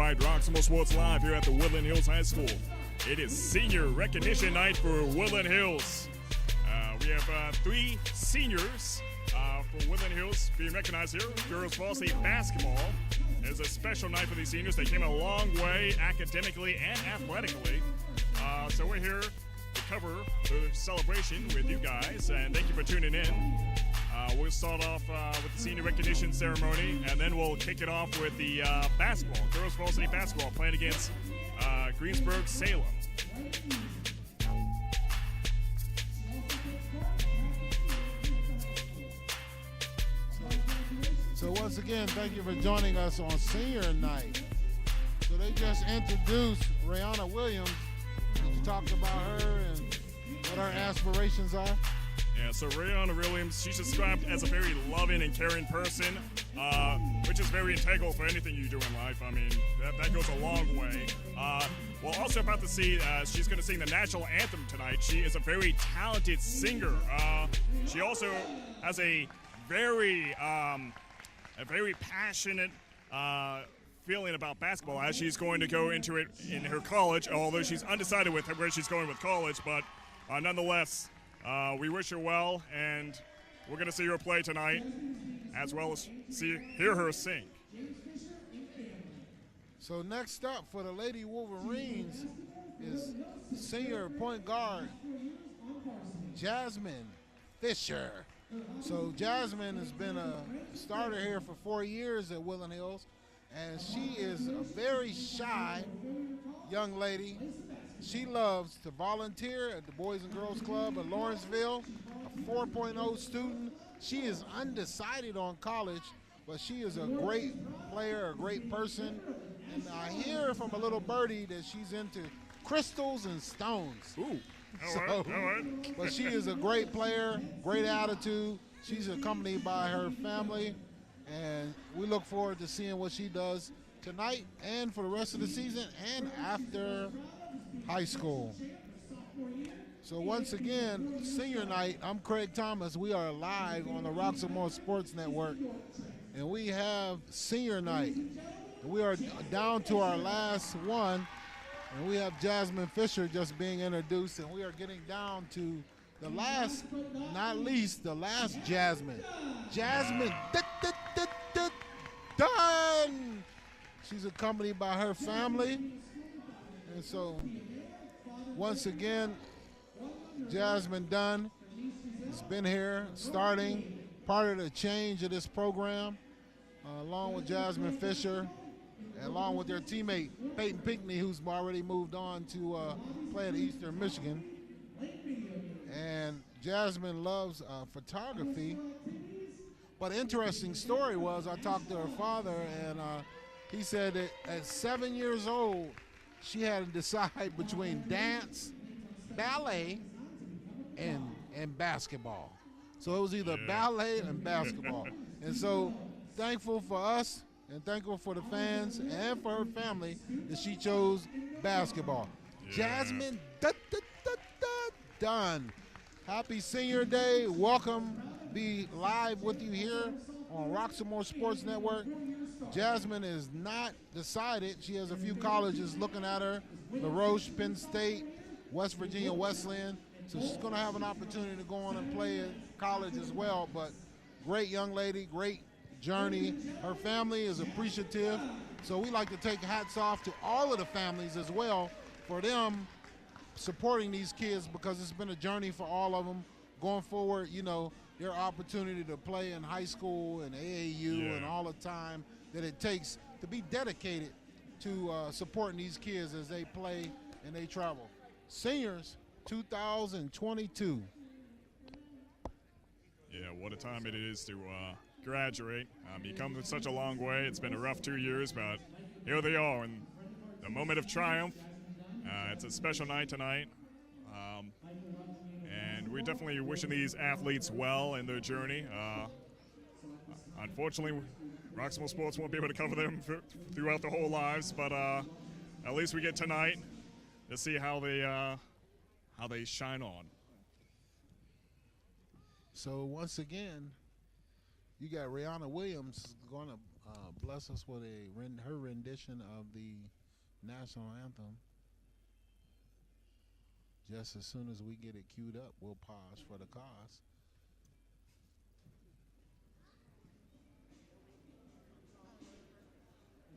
right, Roxamore Sports Live here at the Woodland Hills High School. It is senior recognition night for Woodland Hills. We have 3 seniors for Woodland Hills being recognized here. Girls varsity basketball is a special night for these seniors. They came a long way academically and athletically. So we're here to cover the celebration with you guys, and thank you for tuning in. We'll start off with the senior recognition ceremony, and then we'll kick it off with the basketball, girls varsity basketball, playing against Greensburg Salem. So once again, thank you for joining us on senior night. So they just introduced Rihanna Williams. Did you talk about her and what her aspirations are? Yeah, so Rihanna Williams, she's described as a very loving and caring person, which is very integral for anything you do in life. I mean, that goes a long way. We're also about to see, she's going to sing the national anthem tonight. She is a very talented singer. She also has a very passionate feeling about basketball as she's going to go into it in her college, although she's undecided with where she's going with college, but nonetheless, we wish her well, and we're going to see her play tonight, as well as hear her sing. So next up for the Lady Wolverines is senior point guard Jasmine Fisher. So Jasmine has been a starter here for 4 years at Woodland Hills, and she is a very shy young lady. She loves to volunteer at the Boys and Girls Club at Lawrenceville, a 4.0 student. She is undecided on college, but she is a great player, a great person. And I hear from a little birdie that she's into crystals and stones. Ooh, all right. But she is a great player, great attitude. She's accompanied by her family, and we look forward to seeing what she does tonight and for the rest of the season and after high school. So once again, senior night, I'm Craig Thomas. We are live on the Roxamore Sports Network, and we have senior night. We are down to our last one, and we have Jasmine Fisher just being introduced, and we are getting down to the last, not least, the last Jasmine. Jasmine Dunn! She's accompanied by her family. And so, once again, Jasmine Dunn has been here starting, part of the change of this program, along with Jasmine Fisher, along with their teammate, Peyton Pinckney, who's already moved on to play at Eastern Michigan. And Jasmine loves photography. But interesting story was I talked to her father, and he said that at 7 years old, she had to decide between dance, ballet, and basketball. So it was either ballet and basketball. And so thankful for us and thankful for the fans and for her family that she chose basketball. Yeah. Jasmine Dunn. Happy Senior Day. Welcome. Be live with you here on Roxamore Sports Network. Jasmine is not decided. She has a few colleges looking at her, LaRoche, Penn State, West Virginia Wesleyan. So she's going to have an opportunity to go on and play at college as well. But great young lady, great journey. Her family is appreciative. So we like to take hats off to all of the families as well for them supporting these kids, because it's been a journey for all of them. Going forward, you know, their opportunity to play in high school and AAU and all the time that it takes to be dedicated to supporting these kids as they play and they travel. Seniors 2022. Yeah, what a time it is to graduate. You've come such a long way. It's been a rough 2 years, but here they are in the moment of triumph. It's a special night tonight. And we're definitely wishing these athletes well in their journey. Unfortunately, Roxamore Sports won't be able to cover them throughout their whole lives, but at least we get tonight to see how they shine on. So once again, You got Rihanna Williams going to bless us with her rendition of the national anthem. Just as soon as we get it queued up, we'll pause for the cause.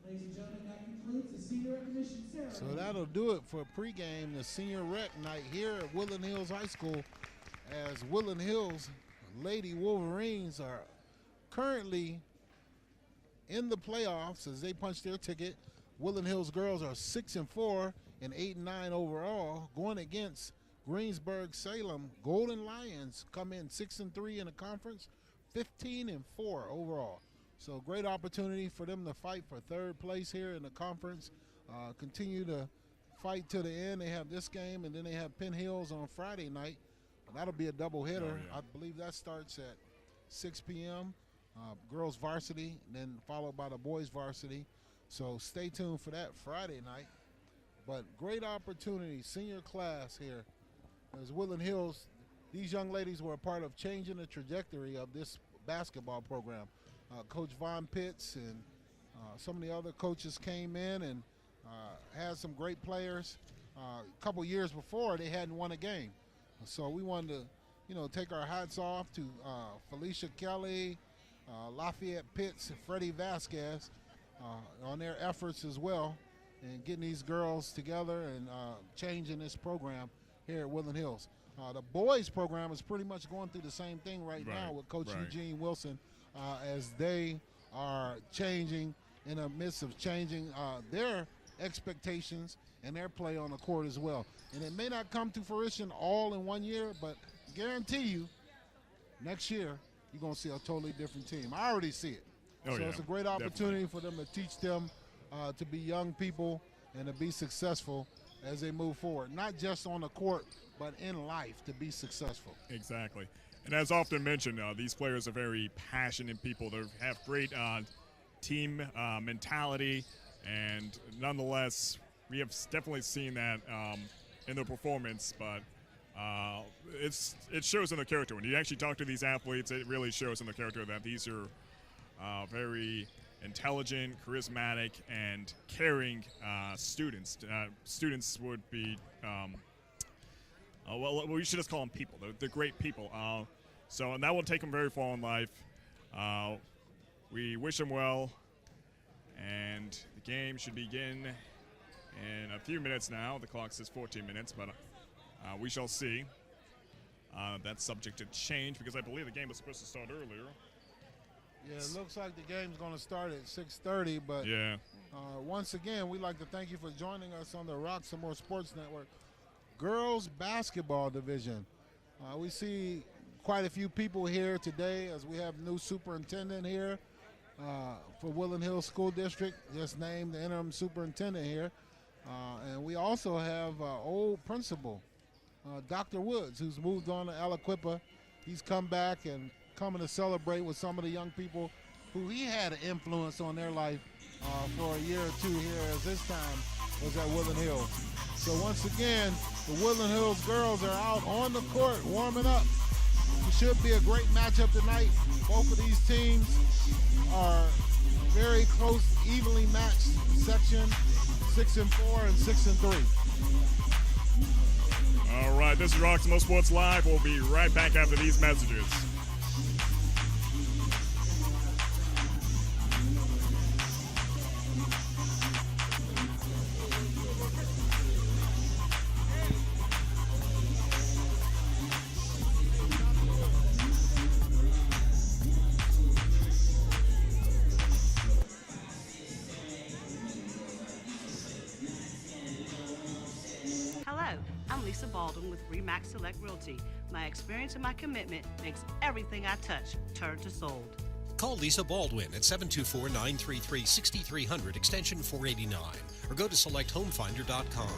Ladies and gentlemen, that concludes the senior recognition ceremony. So that'll do it for pregame, the senior rec night here at Woodland Hills High School, as Woodland Hills Lady Wolverines are currently in the playoffs as they punch their ticket. Woodland Hills girls are 6-4 and 8-9 overall, going against Greensburg Salem. Golden Lions come in 6-3 in the conference, 15-4 overall. So great opportunity for them to fight for third place here in the conference. Continue to fight to the end. They have this game, and then they have Penn Hills on Friday night. That'll be a doubleheader. Oh, yeah. I believe that starts at 6 p.m. Girls varsity, then followed by the boys varsity. So stay tuned for that Friday night. But great opportunity, senior class here. As Woodland Hills, these young ladies were a part of changing the trajectory of this basketball program. Coach Von Pitts and some of the other coaches came in and had some great players. A couple years before, they hadn't won a game. So we wanted to, take our hats off to Felicia Kelly, Lafayette Pitts, and Freddie Vasquez on their efforts as well and getting these girls together and changing this program here at Woodland Hills. The boys program is pretty much going through the same thing right now with Coach Eugene Wilson as they are changing in the midst of changing their expectations and their play on the court as well. And it may not come to fruition all in 1 year, but guarantee you next year you're going to see a totally different team. I already see it. It's a great opportunity for them to teach them to be young people and to be successful as they move forward, not just on the court, but in life to be successful. Exactly. And as often mentioned, these players are very passionate people. They have great team mentality, and nonetheless, we have definitely seen that in their performance, but it shows in the character. When you actually talk to these athletes, it really shows in the character that these are very intelligent, charismatic, and caring students. Students would be, well, we should just call them people. They're great people. And that will take them very far in life. We wish them well, and the game should begin in a few minutes now. The clock says 14 minutes, but we shall see. That's subject to change because I believe the game was supposed to start earlier. Yeah, it looks like the game's going to start at 6:30, but once again, we'd like to thank you for joining us on the Roxamore Sports Network Girls Basketball Division. We see quite a few people here today as we have new superintendent here for Woodland Hills School District, just named the interim superintendent here. And we also have old principal, Dr. Woods, who's moved on to Aliquippa. He's come back and coming to celebrate with some of the young people who he had an influence on their life for a year or two here, as this time was at Woodland Hills. So once again, the Woodland Hills girls are out on the court warming up. It should be a great matchup tonight. Both of these teams are very close, evenly matched section, 6-4 and 6-3. All right, this is Roxamore Sports Live. We'll be right back after these messages. Baldwin with Remax Select Realty. My experience and my commitment makes everything I touch turn to sold. Call Lisa Baldwin at 724-933-6300 extension 489 or go to selecthomefinder.com.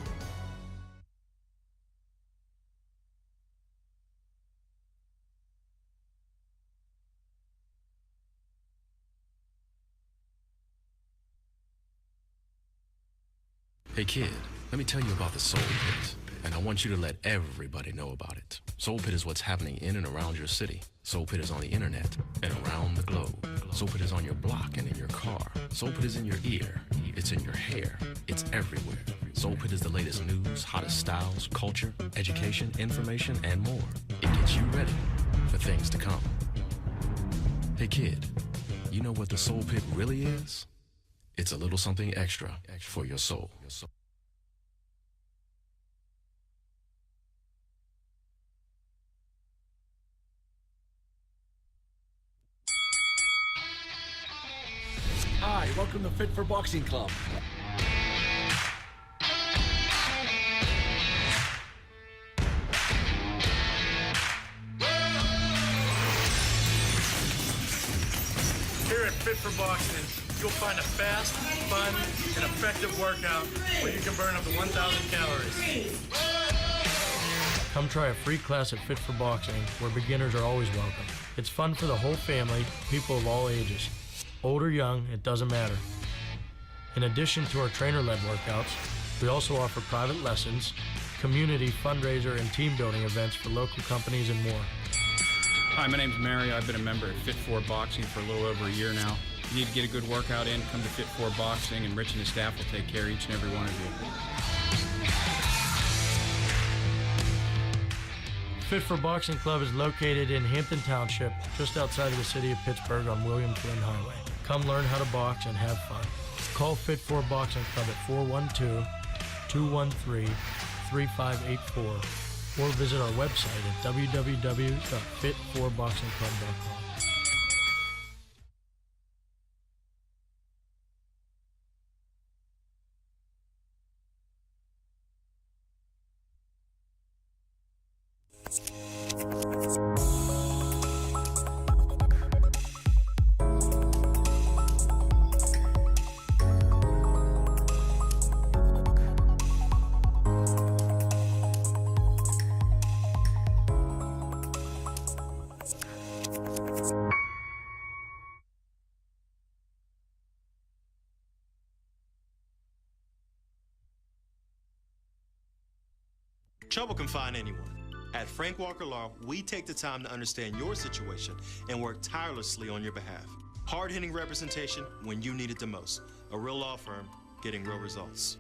Hey kid, let me tell you about the Soul Pit. and I want you to let everybody know about it. Soul Pit is what's happening in and around your city. Soul Pit is on the internet and around the globe. Soul Pit is on your block and in your car. Soul Pit is in your ear. It's in your hair. It's everywhere. Soul Pit is the latest news, hottest styles, culture, education, information, and more. It gets you ready for things to come. Hey kid, you know what the Soul Pit really is? It's a little something extra for your soul. Hi, welcome to Fit for Boxing Club. Here at Fit for Boxing, you'll find a fast, fun, and effective workout where you can burn up to 1,000 calories. Come try a free class at Fit for Boxing, where beginners are always welcome. It's fun for the whole family, people of all ages. Old or young, it doesn't matter. In addition to our trainer-led workouts, we also offer private lessons, community, fundraiser, and team building events for local companies and more. Hi, my name's Mary. I've been a member at Fit for Boxing for a little over a year now. If you need to get a good workout in, come to Fit for Boxing, and Rich and his staff will take care of each and every one of you. Fit for Boxing Club is located in Hampton Township, just outside of the city of Pittsburgh on William Flynn Highway. Come learn how to box and have fun. Call Fit for Boxing Club at 412-213-3584 or visit our website at www.fit4boxingclub.com. Trouble can find anyone. At Frank Walker Law, we take the time to understand your situation and work tirelessly on your behalf. Hard-hitting representation when you need it the most. A real law firm getting real results.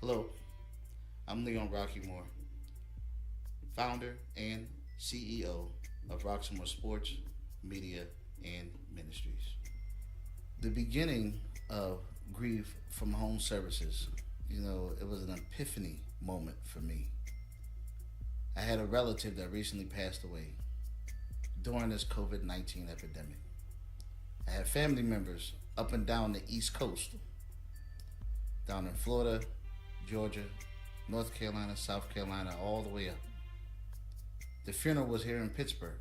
Hello, I'm Leon Rockymore, founder and CEO of Roxamore Sports, Media, and Ministries. The beginning of Grief from Home Services, it was an epiphany moment for me. I had a relative that recently passed away during this COVID-19 epidemic. I had family members up and down the East Coast, down in Florida, Georgia, North Carolina, South Carolina, all the way up. The funeral was here in Pittsburgh.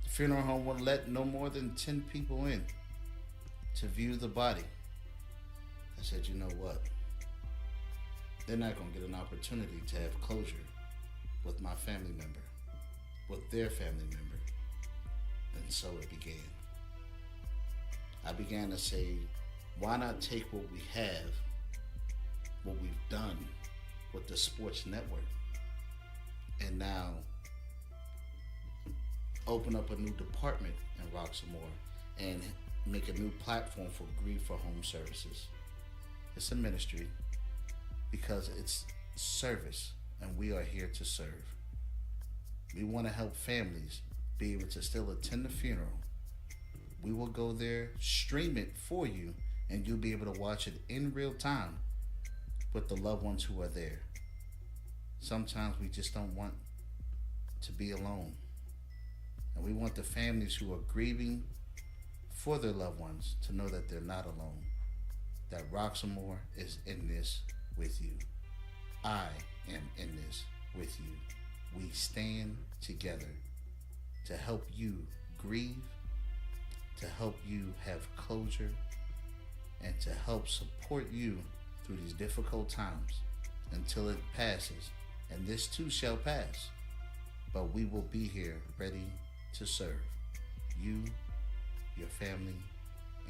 The funeral home wouldn't let no more than 10 people in to view the body. I said, you know what? They're not going to get an opportunity to have closure with my family member, with their family member. And so it began. I began to say, why not take what we have, what we've done with the sports network, and now open up a new department in Roxamore and make a new platform for Grief for Home Services. It's a ministry because it's service, and we are here to serve. We want to help families be able to still attend the funeral. We will go there, stream it for you, and you'll be able to watch it in real time with the loved ones who are there. Sometimes we just don't want to be alone. And we want the families who are grieving for their loved ones to know that they're not alone, that Roxamore is in this with you. I am in this with you. We stand together to help you grieve, to help you have closure, and to help support you through these difficult times until it passes. And this too shall pass. But we will be here ready to serve you, your family,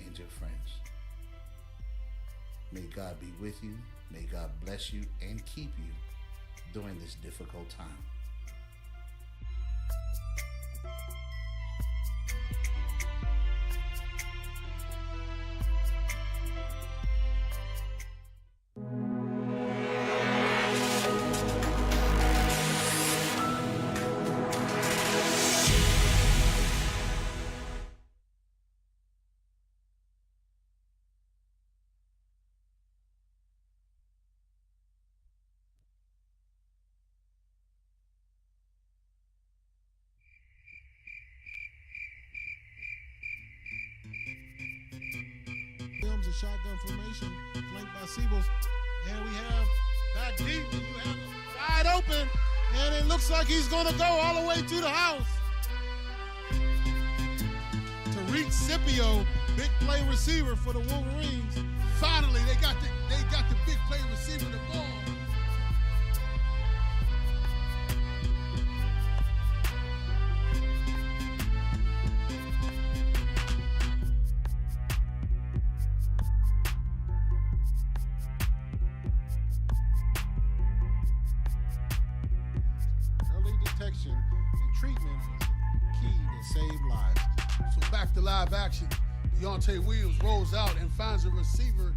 and your friends. May God be with you. May God bless you and keep you during this difficult time. A shotgun formation, flanked by Siebels, and we have back deep, and you have him wide open, and it looks like he's going to go all the way to the house. Tariq Scipio, big play receiver for the Wolverines. Finally, they got the big play receiver the ball. Detection and treatment is key to save lives. So back to live action. Deontay Williams rolls out and finds a receiver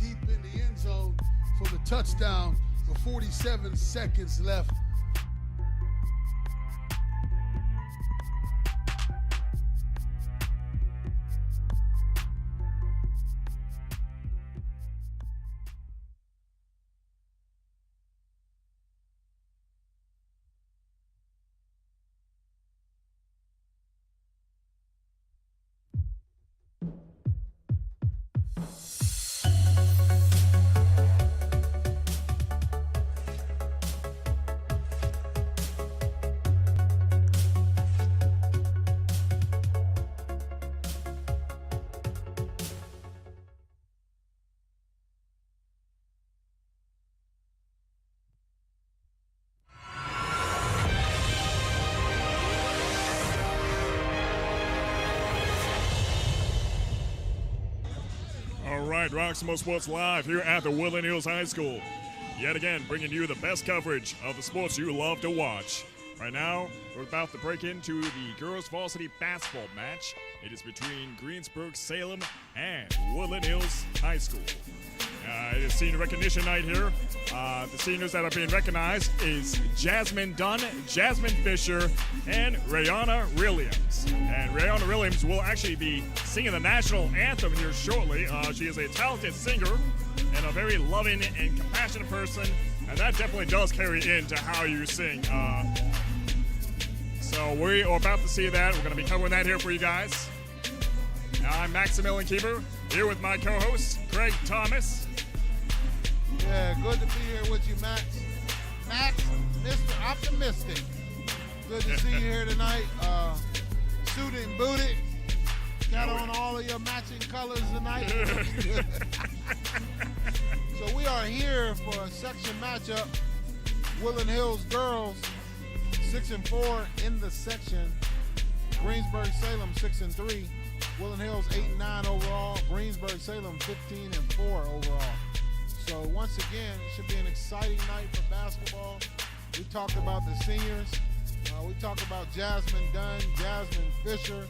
deep in the end zone for the touchdown with 47 seconds left. All right, Roxamore Sports Live here at the Woodland Hills High School. Yet again, bringing you the best coverage of the sports you love to watch. Right now, we're about to break into the girls' varsity basketball match. It is between Greensburg Salem and Woodland Hills High School. It is senior recognition night here. The seniors that are being recognized is Jasmine Dunn, Jasmine Fisher, and Rayana Williams. And Rayana Williams will actually be singing the national anthem here shortly. She is a talented singer and a very loving and compassionate person, and that definitely does carry into how you sing. So we are about to see that. We're going to be covering that here for you guys. I'm Maximilian Keeper, here with my co-host, Craig Thomas. Yeah, good to be here with you, Max. Max, Mr. Optimistic. Good to see you here tonight. Suited and booted. Got on all of your matching colors tonight. So we are here for a section matchup. Woodland Hills girls, 6-4 in the section. Greensburg Salem 6-3. Woodland Hills 8-9 overall. Greensburg Salem 15-4 overall. So once again, it should be an exciting night for basketball. We talked about the seniors. We talked about Jasmine Dunn, Jasmine Fisher,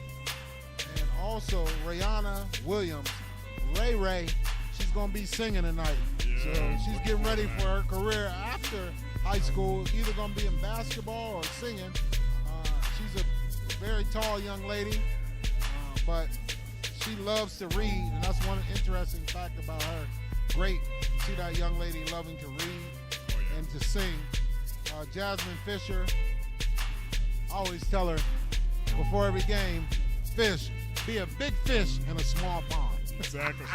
and also Rayana Williams. Ray, she's going to be singing tonight. Yeah. So she's getting ready for her career after high school. Either going to be in basketball or singing. She's a very tall young lady, but she loves to read, and that's one interesting fact about her. Great. See that young lady loving to read and to sing. Jasmine Fisher, I always tell her before every game, fish, be a big fish in a small pond. Exactly.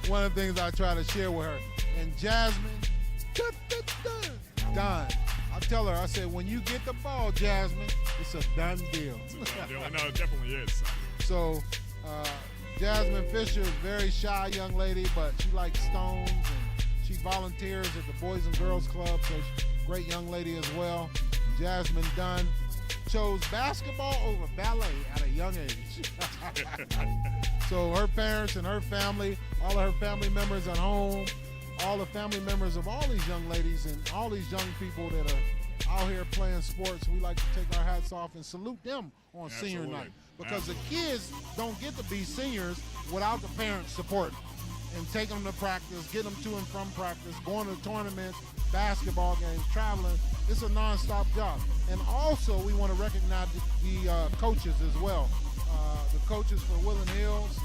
One of the things I try to share with her. And Jasmine, done. I tell her, I said, when you get the ball, Jasmine, it's a done deal. It's a done deal. No, it definitely is. So, Jasmine Fisher is a very shy young lady, but she likes stones, and she volunteers at the Boys and Girls Club, so she's a great young lady as well. Jasmine Dunn chose basketball over ballet at a young age. So her parents and her family, all of her family members at home, all the family members of all these young ladies and all these young people that are out here playing sports, we like to take our hats off and salute them on senior night. Because the kids don't get to be seniors without the parents' support and taking them to practice, getting them to and from practice, going to tournaments, basketball games, traveling. It's a nonstop job. And also we want to recognize the coaches as well. The coaches for Woodland Hills,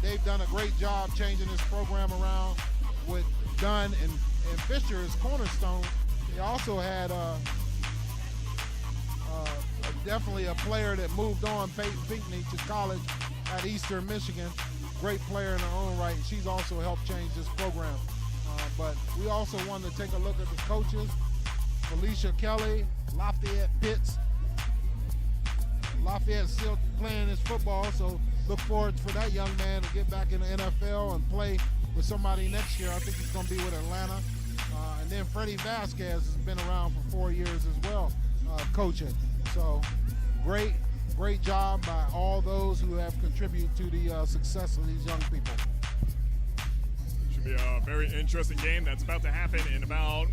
they've done a great job changing this program around with Dunn and Fisher as cornerstone. They also had definitely a player that moved on, Peyton Pinckney, to college at Eastern Michigan. Great player in her own right. She's also helped change this program. But we also wanted to take a look at the coaches. Felicia Kelly, Lafayette Pitts. Lafayette's still playing his football, so look forward for that young man to get back in the NFL and play with somebody next year. I think he's going to be with Atlanta. And then Freddie Vasquez has been around for 4 years as well, coaching. So great job by all those who have contributed to the success of these young people. Should be a very interesting game that's about to happen in about,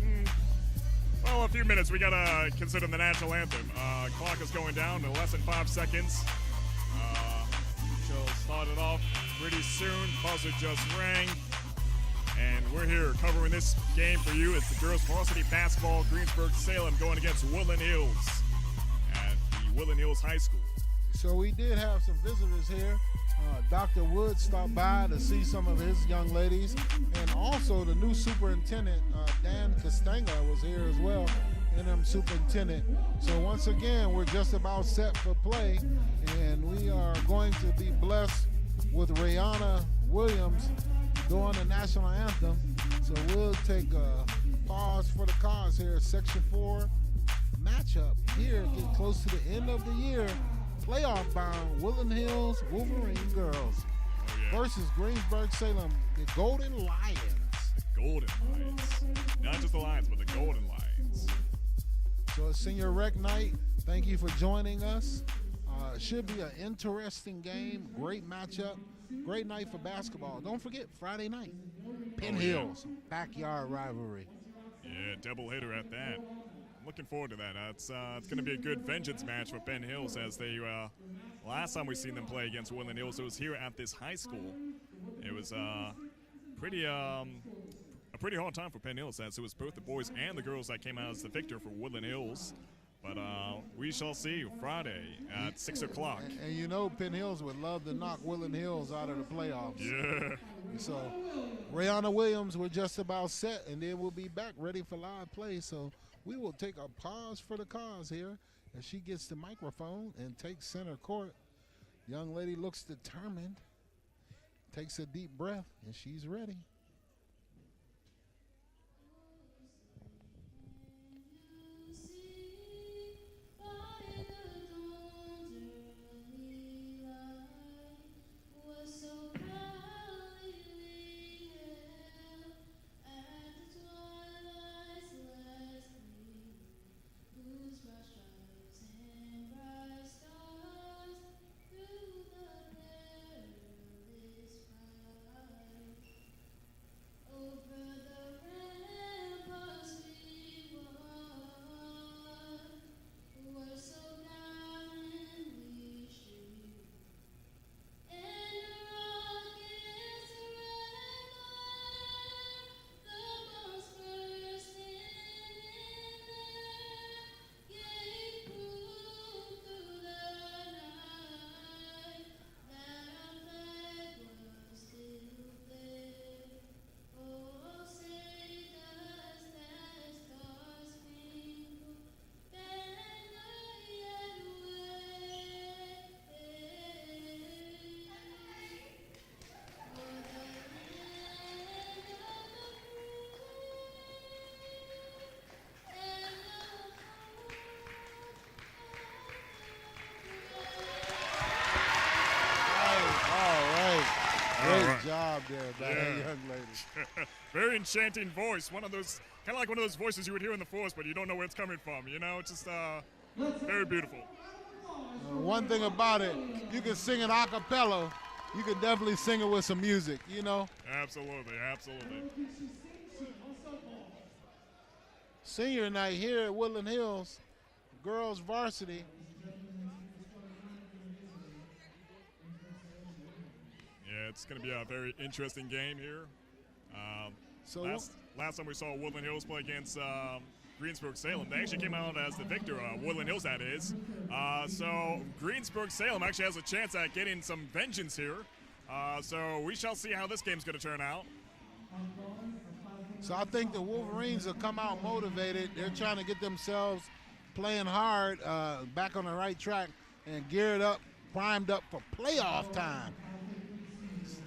a few minutes. We got to consider the national anthem. Clock is going down to less than 5 seconds. She'll start it off pretty soon. Buzzer just rang. And we're here covering this game for you. It's the girls varsity basketball, Greensburg Salem going against Woodland Hills at the Woodland Hills High School. So we did have some visitors here. Dr. Wood stopped by to see some of his young ladies. And also the new superintendent, Dan Castanga, was here as well, interim superintendent. So once again, we're just about set for play. And we are going to be blessed with Rihanna Williams doing the national anthem. So we'll take a pause for the cause here. Section 4 matchup here, getting close to the end of the year. Playoff bound Woodland Hills Wolverine girls versus Greensburg Salem, the Golden Lions. The Golden Lions. Not just the Lions, but the Golden Lions. So it's senior rec night. Thank you for joining us. Should be an interesting game. Great matchup. Great night for basketball. Don't forget, Friday night, Penn Hills, backyard rivalry. Yeah, double hitter at that. Looking forward to that. It's going to be a good vengeance match for Penn Hills, as they last time we seen them play against Woodland Hills, it was here at this high school. It was a pretty hard time for Penn Hills, as it was both the boys and the girls that came out as the victor for Woodland Hills. But we shall see Friday at 6 o'clock. And you know Penn Hills would love to knock Woodland Hills out of the playoffs. Yeah. So Rihanna Williams, we're just about set, and then we'll be back ready for live play. So we will take a pause for the cause here as she gets the microphone and takes center court. Young lady looks determined, takes a deep breath, and she's ready. there by that young lady. Very enchanting voice. One of those, kind of like one of those voices you would hear in the forest, but you don't know where it's coming from. You know, it's just very beautiful. One thing about it, you can sing it a cappella. You can definitely sing it with some music, you know? Absolutely, absolutely. Senior night here at Woodland Hills, girls varsity. Yeah, it's going to be a very interesting game here. So last time we saw Woodland Hills play against Greensburg Salem, they actually came out as the victor, Woodland Hills that is. So Greensburg Salem actually has a chance at getting some vengeance here. So we shall see how this game's going to turn out. So I think the Wolverines will come out motivated. They're trying to get themselves playing hard, back on the right track, and geared up, primed up for playoff time.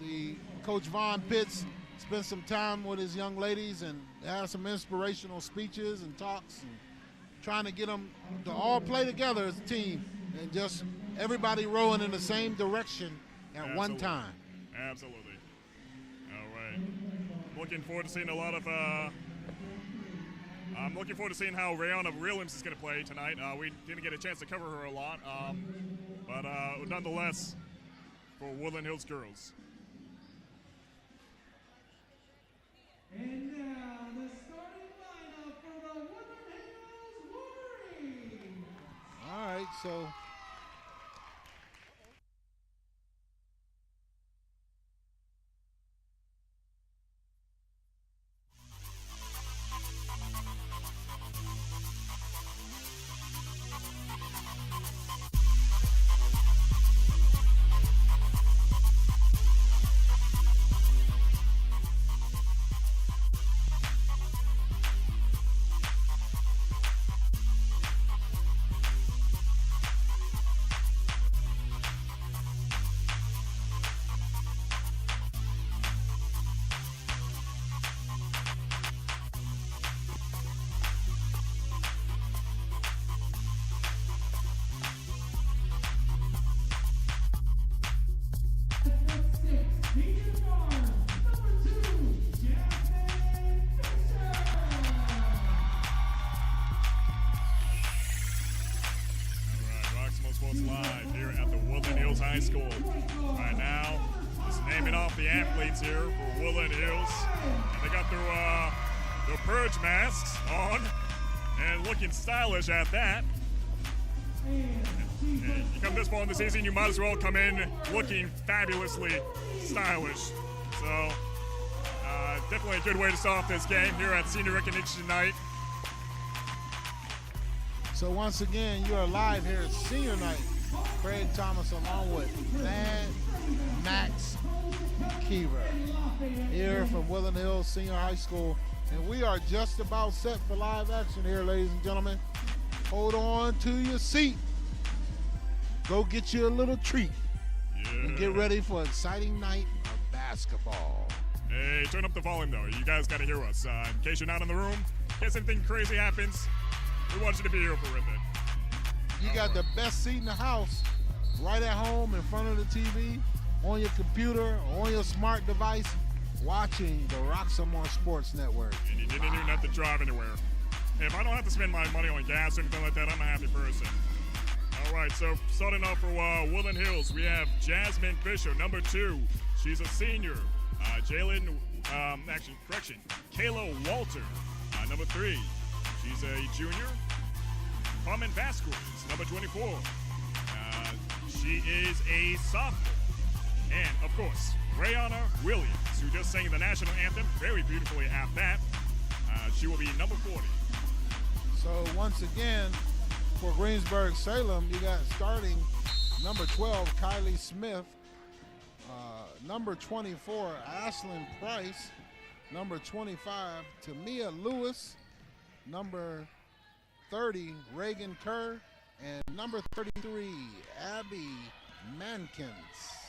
The Coach Vaughn Pitts spent some time with his young ladies and had some inspirational speeches and talks, and trying to get them to all play together as a team and just everybody rowing in the same direction at one time. Absolutely. All right. Looking forward to seeing a lot of. I'm looking forward to seeing how Rayana Williams is going to play tonight. We didn't get a chance to cover her a lot, but nonetheless, for Woodland Hills girls. And now the starting lineup for the Woodland Hills Wolverines. All right, so Roxamore Sports Live here at the Woodland Hills High School. Right now, just naming off the athletes here for Woodland Hills. And they got their purge masks on and looking stylish at that. And you come this far in the season, you might as well come in looking fabulously stylish. So, definitely a good way to start off this game here at Senior Recognition Night. So once again, you are live here at Senior Night. Craig Thomas along with Max Keever here from Woodland Hills Senior High School. And we are just about set for live action here, ladies and gentlemen. Hold on to your seat. Go get you a little treat. And get ready for an exciting night of basketball. Hey, turn up the volume though. You guys gotta hear us. In case you're not in the room, in case anything crazy happens, we want you to be here for it. You got the best seat in the house, right at home in front of the TV, on your computer, or on your smart device, watching the Roxamore Sports Network. And you didn't even have to drive anywhere. If I don't have to spend my money on gas or anything like that, I'm a happy person. All right, so starting off for Woodland Hills, we have Jasmine Fisher, number 2. She's a senior. Kayla Walter, number 3. She's a junior. Carmen Vasquez, number 24. She is a sophomore. And, of course, Rayana Williams, who just sang the national anthem very beautifully at that. She will be number 40. So, once again, for Greensburg Salem, you got starting number 12, Kylie Smith. Number 24, Ashlyn Price. Number 25, Tamia Lewis. Number 30, Reagan Kerr, and number 33, Abby Mankins.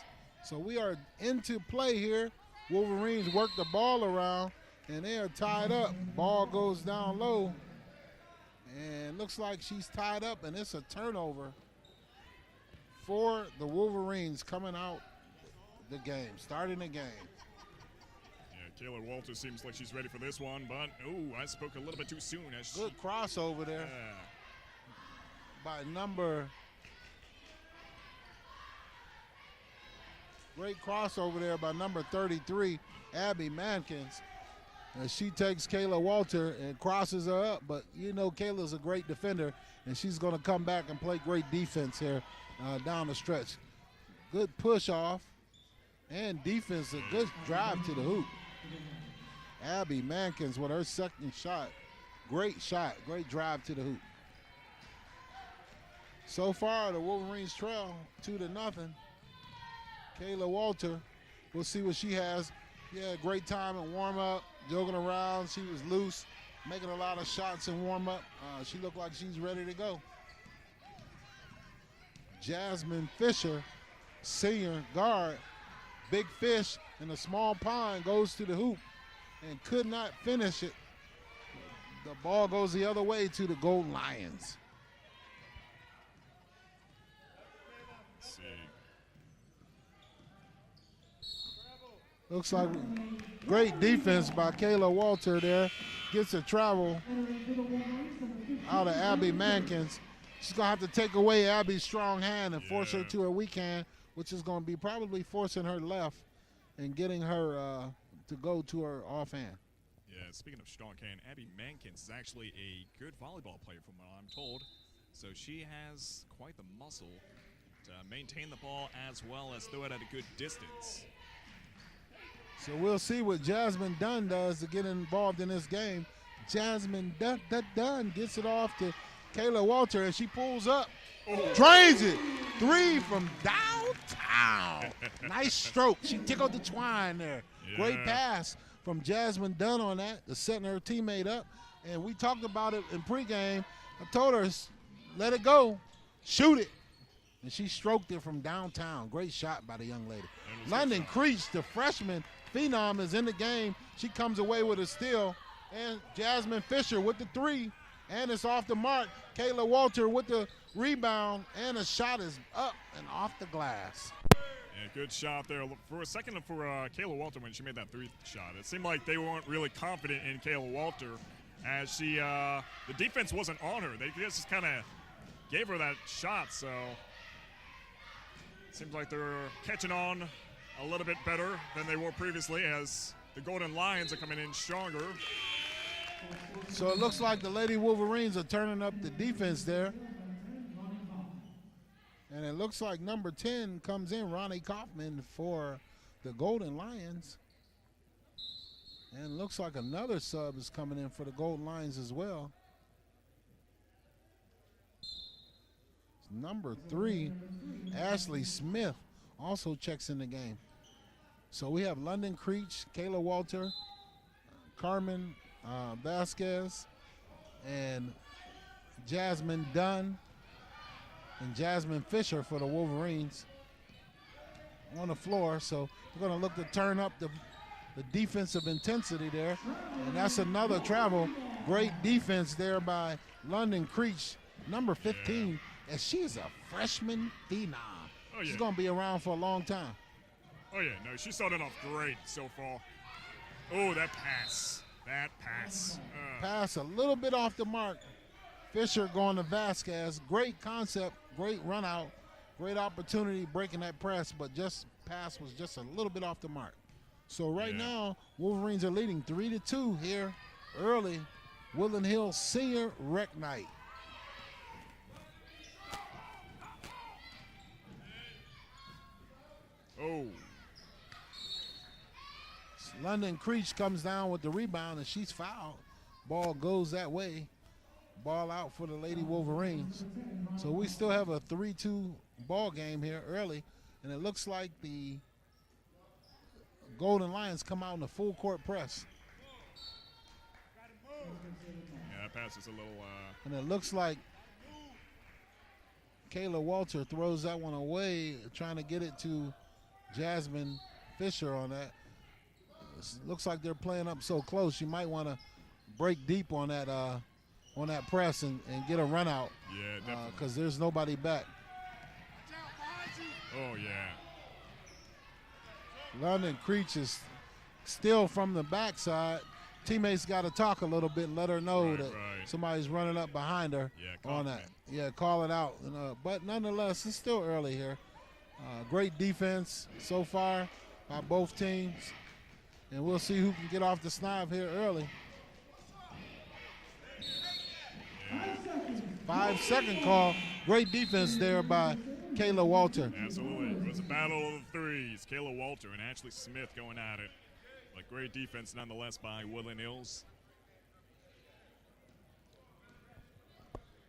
So we are into play here. Wolverines work the ball around, and they are tied up. Ball goes down low, and looks like she's tied up, and it's a turnover for the Wolverines coming out the game, starting the game. Kayla Walter seems like she's ready for this one, but I spoke a little bit too soon. As Good crossover there by number. Great crossover there by number 33, Abby Mankins. And she takes Kayla Walter and crosses her up, but you know Kayla's a great defender, and she's going to come back and play great defense here down the stretch. Good push off and defense, a good drive to the hoop. Abby Mankins with her second shot. Great drive to the hoop. So far, the Wolverines trail 2-0. Kayla Walter, we'll see what she has. Yeah, great time in warm-up, jogging around. She was loose, making a lot of shots in warm-up. She looked like she's ready to go. Jasmine Fisher, senior guard, big fish in a small pond, goes to the hoop and could not finish it. The ball goes the other way to the Golden Lions. Let's see. Looks like great defense by Kayla Walter there. Gets a travel out of Abby Mankins. She's going to have to take away Abby's strong hand and force her to her weak hand, which is going to be probably forcing her left and getting her to go to her offhand. Yeah, speaking of strong hand, Abby Mankins is actually a good volleyball player from what I'm told. So she has quite the muscle to maintain the ball as well as throw it at a good distance. So we'll see what Jasmine Dunn does to get involved in this game. Jasmine Dunn gets it off to Kayla Walter, and she pulls up, drains it. 3 from downtown. Nice stroke. She tickled the twine there. Yeah. Great pass from Jasmine Dunn on that, to setting her teammate up. And we talked about it in pregame. I told her, let it go, shoot it. And she stroked it from downtown. Great shot by the young lady. London Creech, the freshman phenom, is in the game. She comes away with a steal. And Jasmine Fisher with the 3. And it's off the mark. Kayla Walter with the rebound. And the shot is up and off the glass. Yeah, good shot there. For a second for Kayla Walter when she made that 3 shot, it seemed like they weren't really confident in Kayla Walter as she, the defense wasn't on her. They just kind of gave her that shot, so it seems like they're catching on a little bit better than they were previously as the Golden Lions are coming in stronger. So it looks like the Lady Wolverines are turning up the defense there. And it looks like number 10 comes in, Ronnie Kaufman, for the Golden Lions. And it looks like another sub is coming in for the Golden Lions as well. Number 3, Ashley Smith, also checks in the game. So we have London Creech, Kayla Walter, Carmen Vasquez, and Jasmine Dunn, and Jasmine Fisher for the Wolverines on the floor. So we're going to look to turn up the defensive intensity there. And that's another travel. Great defense there by London Creech, number 15, as she's a freshman phenom. Oh, yeah. She's going to be around for a long time. Oh, yeah, no, she started off great so far. Oh, that pass. That pass. Pass a little bit off the mark. Fisher going to Vasquez. Great concept, great run out, great opportunity breaking that press, but just pass was just a little bit off the mark. So right now, Wolverines are leading 3-2 here early. Woodland Hills Senior Rec Night. Oh. London Creech comes down with the rebound, and she's fouled. Ball goes that way. Ball out for the Lady Wolverines. So we still have a 3-2 ball game here early, and it looks like the Golden Lions come out in a full court press. Yeah, that pass is a little... And it looks like Kayla Walter throws that one away, trying to get it to Jasmine Fisher on that. Looks like they're playing up so close. You might want to break deep on that press and get a run out. Yeah, definitely. Because there's nobody back. Oh, yeah. London Creech is still from the backside. Teammates got to talk a little bit, let her know that somebody's running up behind her on that. Yeah, call it out. But nonetheless, it's still early here. Great defense so far by both teams. And we'll see who can get off the snipe here early. 5-second call. Great defense there by Kayla Walter. Absolutely. It was a battle of the threes. Kayla Walter and Ashley Smith going at it. But great defense nonetheless by Woodland Hills.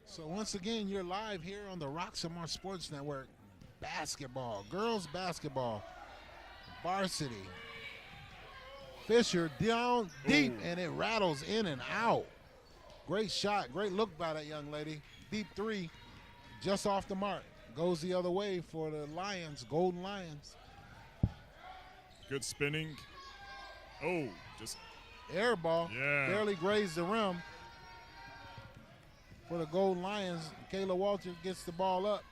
So once again, you're live here on the Roxamore Sports Network. Basketball, girls basketball, varsity. Fisher down deep, and it rattles in and out. Great shot, great look by that young lady. Deep three, just off the mark. Goes the other way for the Lions, Golden Lions. Good spinning. Oh, just air ball. Yeah. Barely grazed the rim for the Golden Lions. Kayla Walter gets the ball up,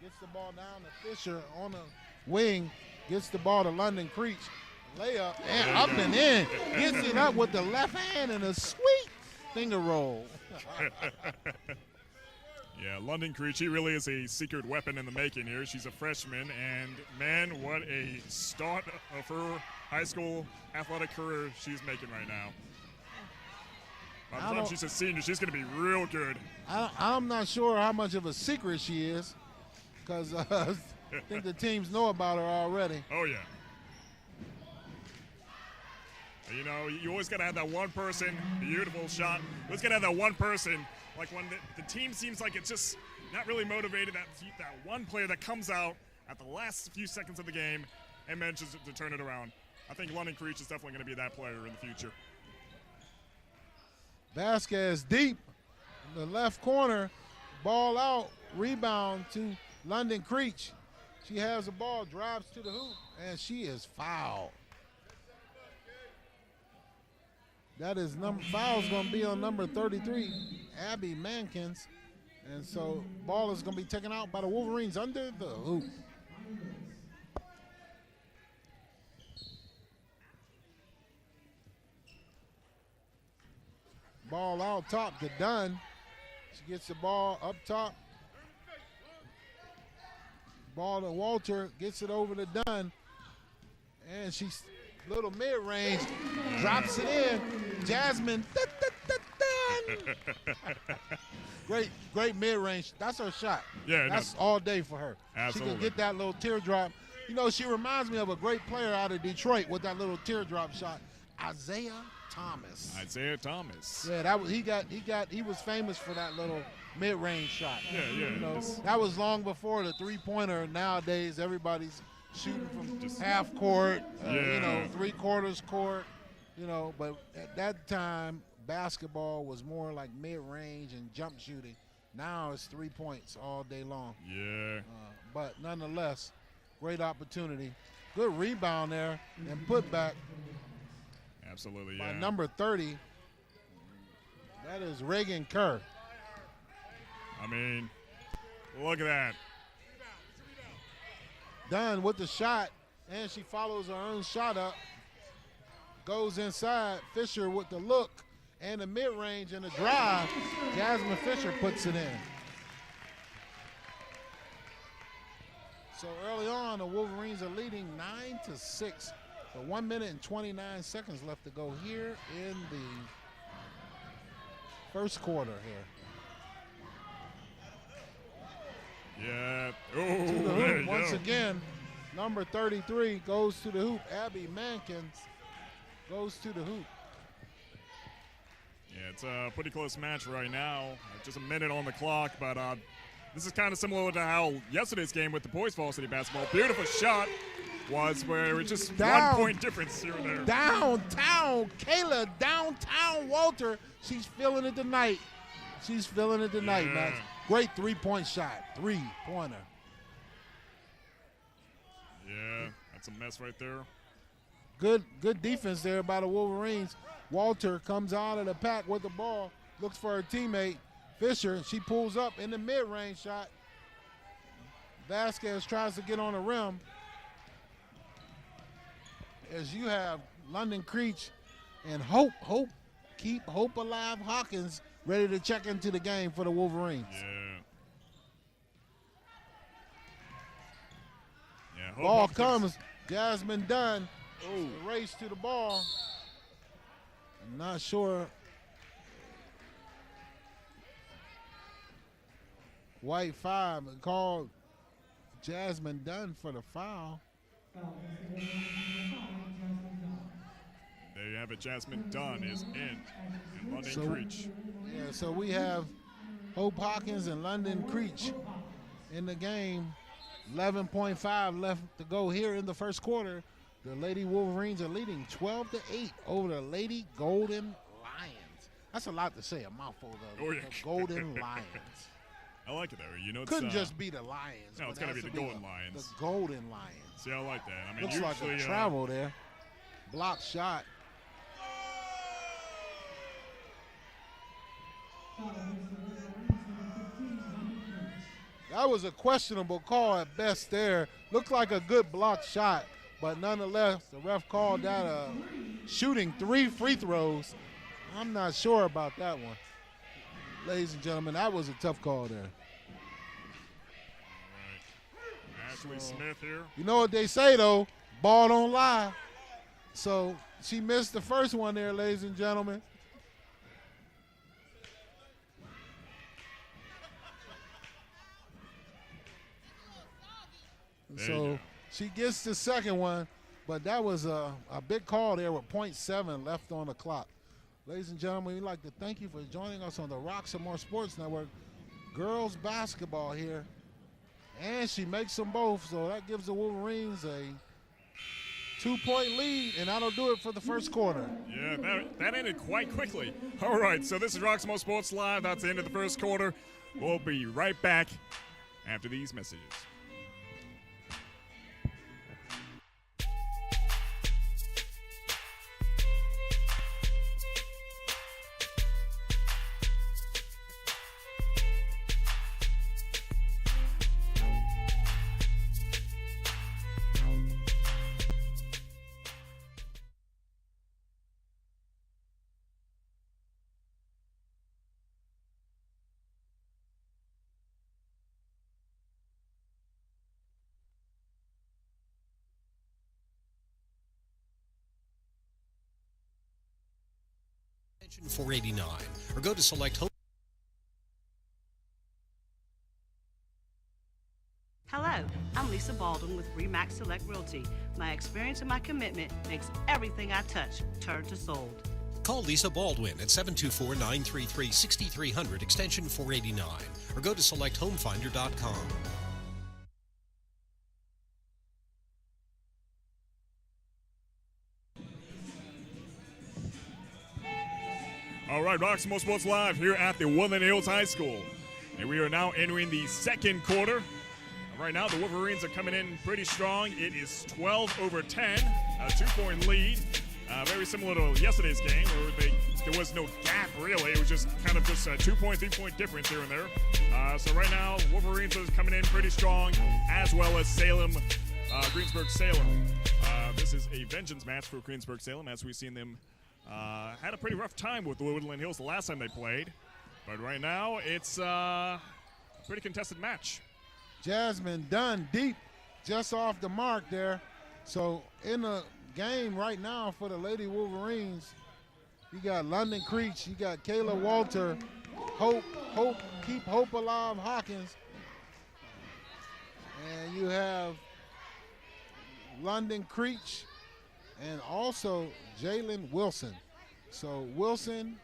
gets the ball down to Fisher on the wing, gets the ball to London Creech. Layup and up and in. Gets it up with the left hand and a sweet finger roll. Yeah, London Creech, she really is a secret weapon in the making here. She's a freshman, and man, what a start of her high school athletic career she's making right now. By the time she's a senior, she's going to be real good. I'm not sure how much of a secret she is, because I think the teams know about her already. Oh, yeah. You know, you always got to have that one person, beautiful shot. You always got to have that one person, like when the team seems like it's just not really motivated, that one player that comes out at the last few seconds of the game and manages to turn it around. I think London Creech is definitely going to be that player in the future. Vasquez deep in the left corner, ball out, rebound to London Creech. She has the ball, drives to the hoop, and she is fouled. That is foul's going to be on number 33, Abby Mankins. And so ball is going to be taken out by the Wolverines under the hoop. Ball out top to Dunn. She gets the ball up top. Ball to Walter, gets it over to Dunn. And she's little mid-range, drops it in. Jasmine, great mid-range. That's her shot. Yeah, that's all day for her. Absolutely. She can get that little teardrop. You know, she reminds me of a great player out of Detroit with that little teardrop shot, Isaiah Thomas. Yeah, that was he was famous for that little mid-range shot. Yeah. You know, that was long before the three-pointer. Nowadays, everybody's shooting from just half court, you know, three-quarters court, you know. But at that time, basketball was more like mid-range and jump shooting. Now it's 3 points all day long. Yeah. But nonetheless, great opportunity. Good rebound there and put back. Absolutely, by number 30. That is Reagan Kerr. I mean, look at that. Dunn with the shot, and she follows her own shot up. Goes inside. Fisher with the look and the mid-range and the drive. Jasmine Fisher puts it in. So early on, the Wolverines are leading 9-6. But 1 minute and 29 seconds left to go here in the first quarter here. Yeah. To the hoop once again. Number 33 goes to the hoop. Abby Mankins goes to the hoop. Yeah, it's a pretty close match right now. Just a minute on the clock, but this is kind of similar to how yesterday's game with the boys varsity basketball. Beautiful shot was where it was just 1 point difference here and there. Downtown, Kayla, downtown Walter. She's feeling it tonight. Max. Great three-point shot, three-pointer. Yeah, that's a mess right there. Good defense there by the Wolverines. Walter comes out of the pack with the ball, looks for her teammate, Fisher. She pulls up in the mid-range shot. Vasquez tries to get on the rim. As you have London Creech, and keep Hope Alive Hawkins ready to check into the game for the Wolverines. Yeah. Ball comes. Jasmine Dunn. Race to the ball. I'm not sure. White 5 called Jasmine Dunn for the foul. There you have it. Jasmine Dunn is in. And London Creech. Yeah, so we have Hope Hawkins and London Creech in the game. 11.5 left to go here in the first quarter. The Lady Wolverines are leading 12-8 over the Lady Golden Lions. That's a lot to say, a mouthful though. The Golden Lions. I like it though. You know, Couldn't just be the Lions. No, it's got to be the Golden Lions. The Golden Lions. See, I like that. I mean, looks usually, like a travel there. Block shot. That was a questionable call at best there. Looked like a good block shot, but nonetheless, the ref called that shooting 3 free throws. I'm not sure about that one. Ladies and gentlemen, that was a tough call there. Ashley Smith here. You know what they say, though? Ball don't lie. So she missed the first one there, ladies and gentlemen. So she gets the second one, but that was a big call there with 0.7 left on the clock. Ladies and gentlemen, we'd like to thank you for joining us on the Roxamore Sports Network. Girls basketball here. And she makes them both, so that gives the Wolverines a 2-point lead, and that'll do it for the first quarter. Yeah, that ended quite quickly. All right, so this is Roxamore Sports Live. That's the end of the first quarter. We'll be right back after these messages. Extension 489, or go to select home. Hello, I'm Lisa Baldwin with Remax Select Realty. My experience and my commitment makes everything I touch turn to sold. Call Lisa Baldwin at 724-933-6300, extension 489, or go to selecthomefinder.com. All right, Roxamore Sports Live here at the Woodland Hills High School. And we are now entering the second quarter. Right now, the Wolverines are coming in pretty strong. It is 12-10, a 2-point lead. Very similar to yesterday's game where there was no gap, really. It was just kind of just a 2-point, 3-point difference here and there. So right now, Wolverines are coming in pretty strong, as well as Salem, Greensburg Salem. This is a vengeance match for Greensburg Salem, as we've seen them had a pretty rough time with the Woodland Hills the last time they played. But right now, it's a pretty contested match. Jasmine Dunn deep, just off the mark there. So in the game right now for the Lady Wolverines, you got London Creech, you got Kayla Walter, keep Hope Alive Hawkins, and you have London Creech and also Jalen Wilson. So Wilson,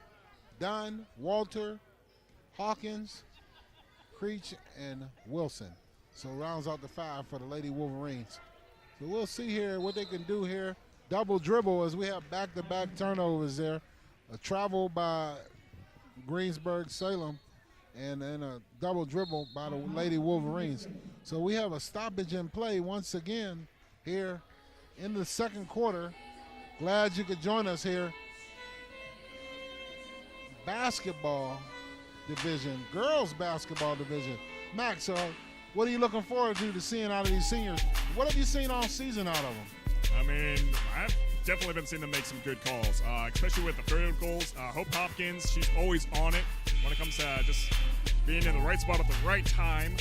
Dunn, Walter, Hawkins, Creech, and Wilson. So rounds out the 5 for the Lady Wolverines. So we'll see here what they can do here. Double dribble as we have back-to-back turnovers there. A travel by Greensburg Salem and then a double dribble by the Lady Wolverines. So we have a stoppage in play once again here in the second quarter. Glad you could join us here. Basketball division, girls basketball division. Max, what are you looking forward to seeing out of these seniors? What have you seen all season out of them? I mean, I've definitely been seeing them make some good calls, especially with the field goals. Hope Hopkins, she's always on it when it comes to just being in the right spot at the right time.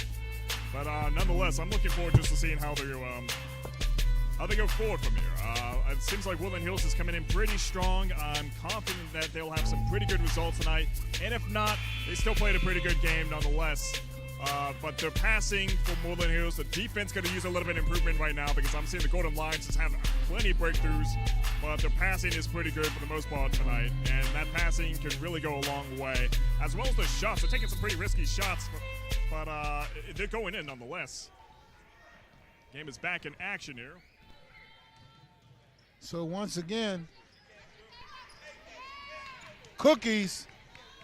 But nonetheless, I'm looking forward just to seeing how they go forward from here. It seems like Woodland Hills is coming in pretty strong. I'm confident that they'll have some pretty good results tonight. And if not, they still played a pretty good game nonetheless. But they're passing from Woodland Hills. The defense going to use a little bit of improvement right now because I'm seeing the Golden Lions just have plenty of breakthroughs. But their passing is pretty good for the most part tonight. And that passing can really go a long way. As well as the shots. They're taking some pretty risky shots. But they're going in nonetheless. Game is back in action here. So once again, cookies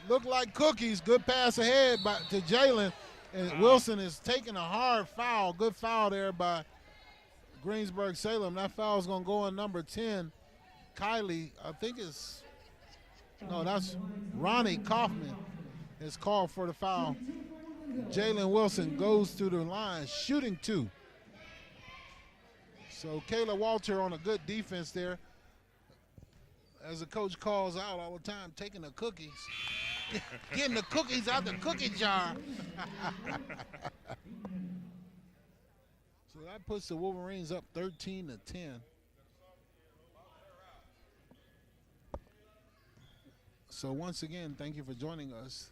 look like cookies. Good pass ahead to Jalen. And Wilson is taking a hard foul. Good foul there by Greensburg Salem. That foul is going to go on number 10. Kylie, I think that's Ronnie Kaufman is called for the foul. Jalen Wilson goes to the line, shooting 2. So Kayla Walter on a good defense there. As the coach calls out all the time, taking the cookies. Getting the cookies out the cookie jar. So that puts the Wolverines up 13-10. So once again, thank you for joining us.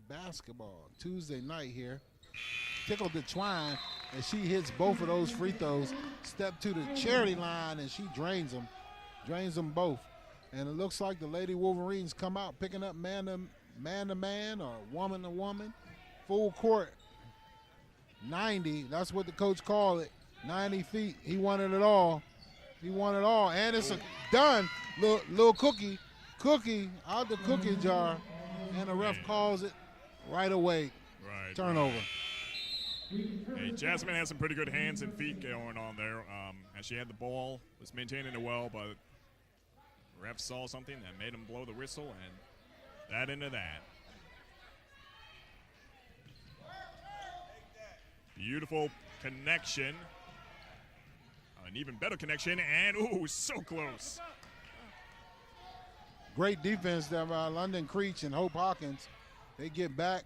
Basketball Tuesday night here. Tickle the twine, and she hits both of those free throws. Step to the charity line, and she drains them both. And it looks like the Lady Wolverines come out picking up man to man or woman to woman. Full court, 90. That's what the coach called it. 90 feet. He wanted it all. And it's done. Little cookie out the cookie jar, and the ref calls it right away. Right. Turnover. Hey, Jasmine has some pretty good hands and feet going on there. As she had the ball, was maintaining it well, but the ref saw something that made him blow the whistle, and that into that. Beautiful connection. An even better connection, and ooh, so close. Great defense there by London Creech and Hope Hawkins. They get back.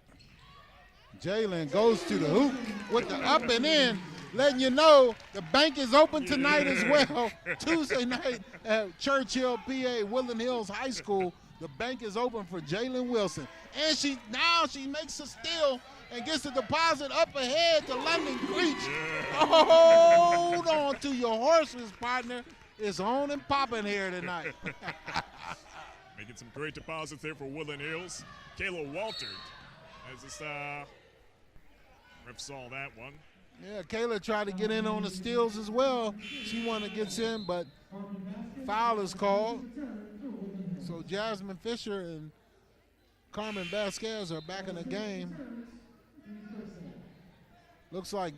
Jalen goes to the hoop with the up and in, letting you know the bank is open tonight as well. Tuesday night at Churchill, PA, Woodland Hills High School. The bank is open for Jalen Wilson. And she makes a steal and gets the deposit up ahead to London Creech. Hold on to your horses, partner. It's on and popping here tonight. Making some great deposits there for Woodland Hills. Kayla Walter as this ref saw that one. Yeah, Kayla tried to get in on the steals as well. She wanted to get in, but foul is called. So Jasmine Fisher and Carmen Vasquez are back in the game. Looks like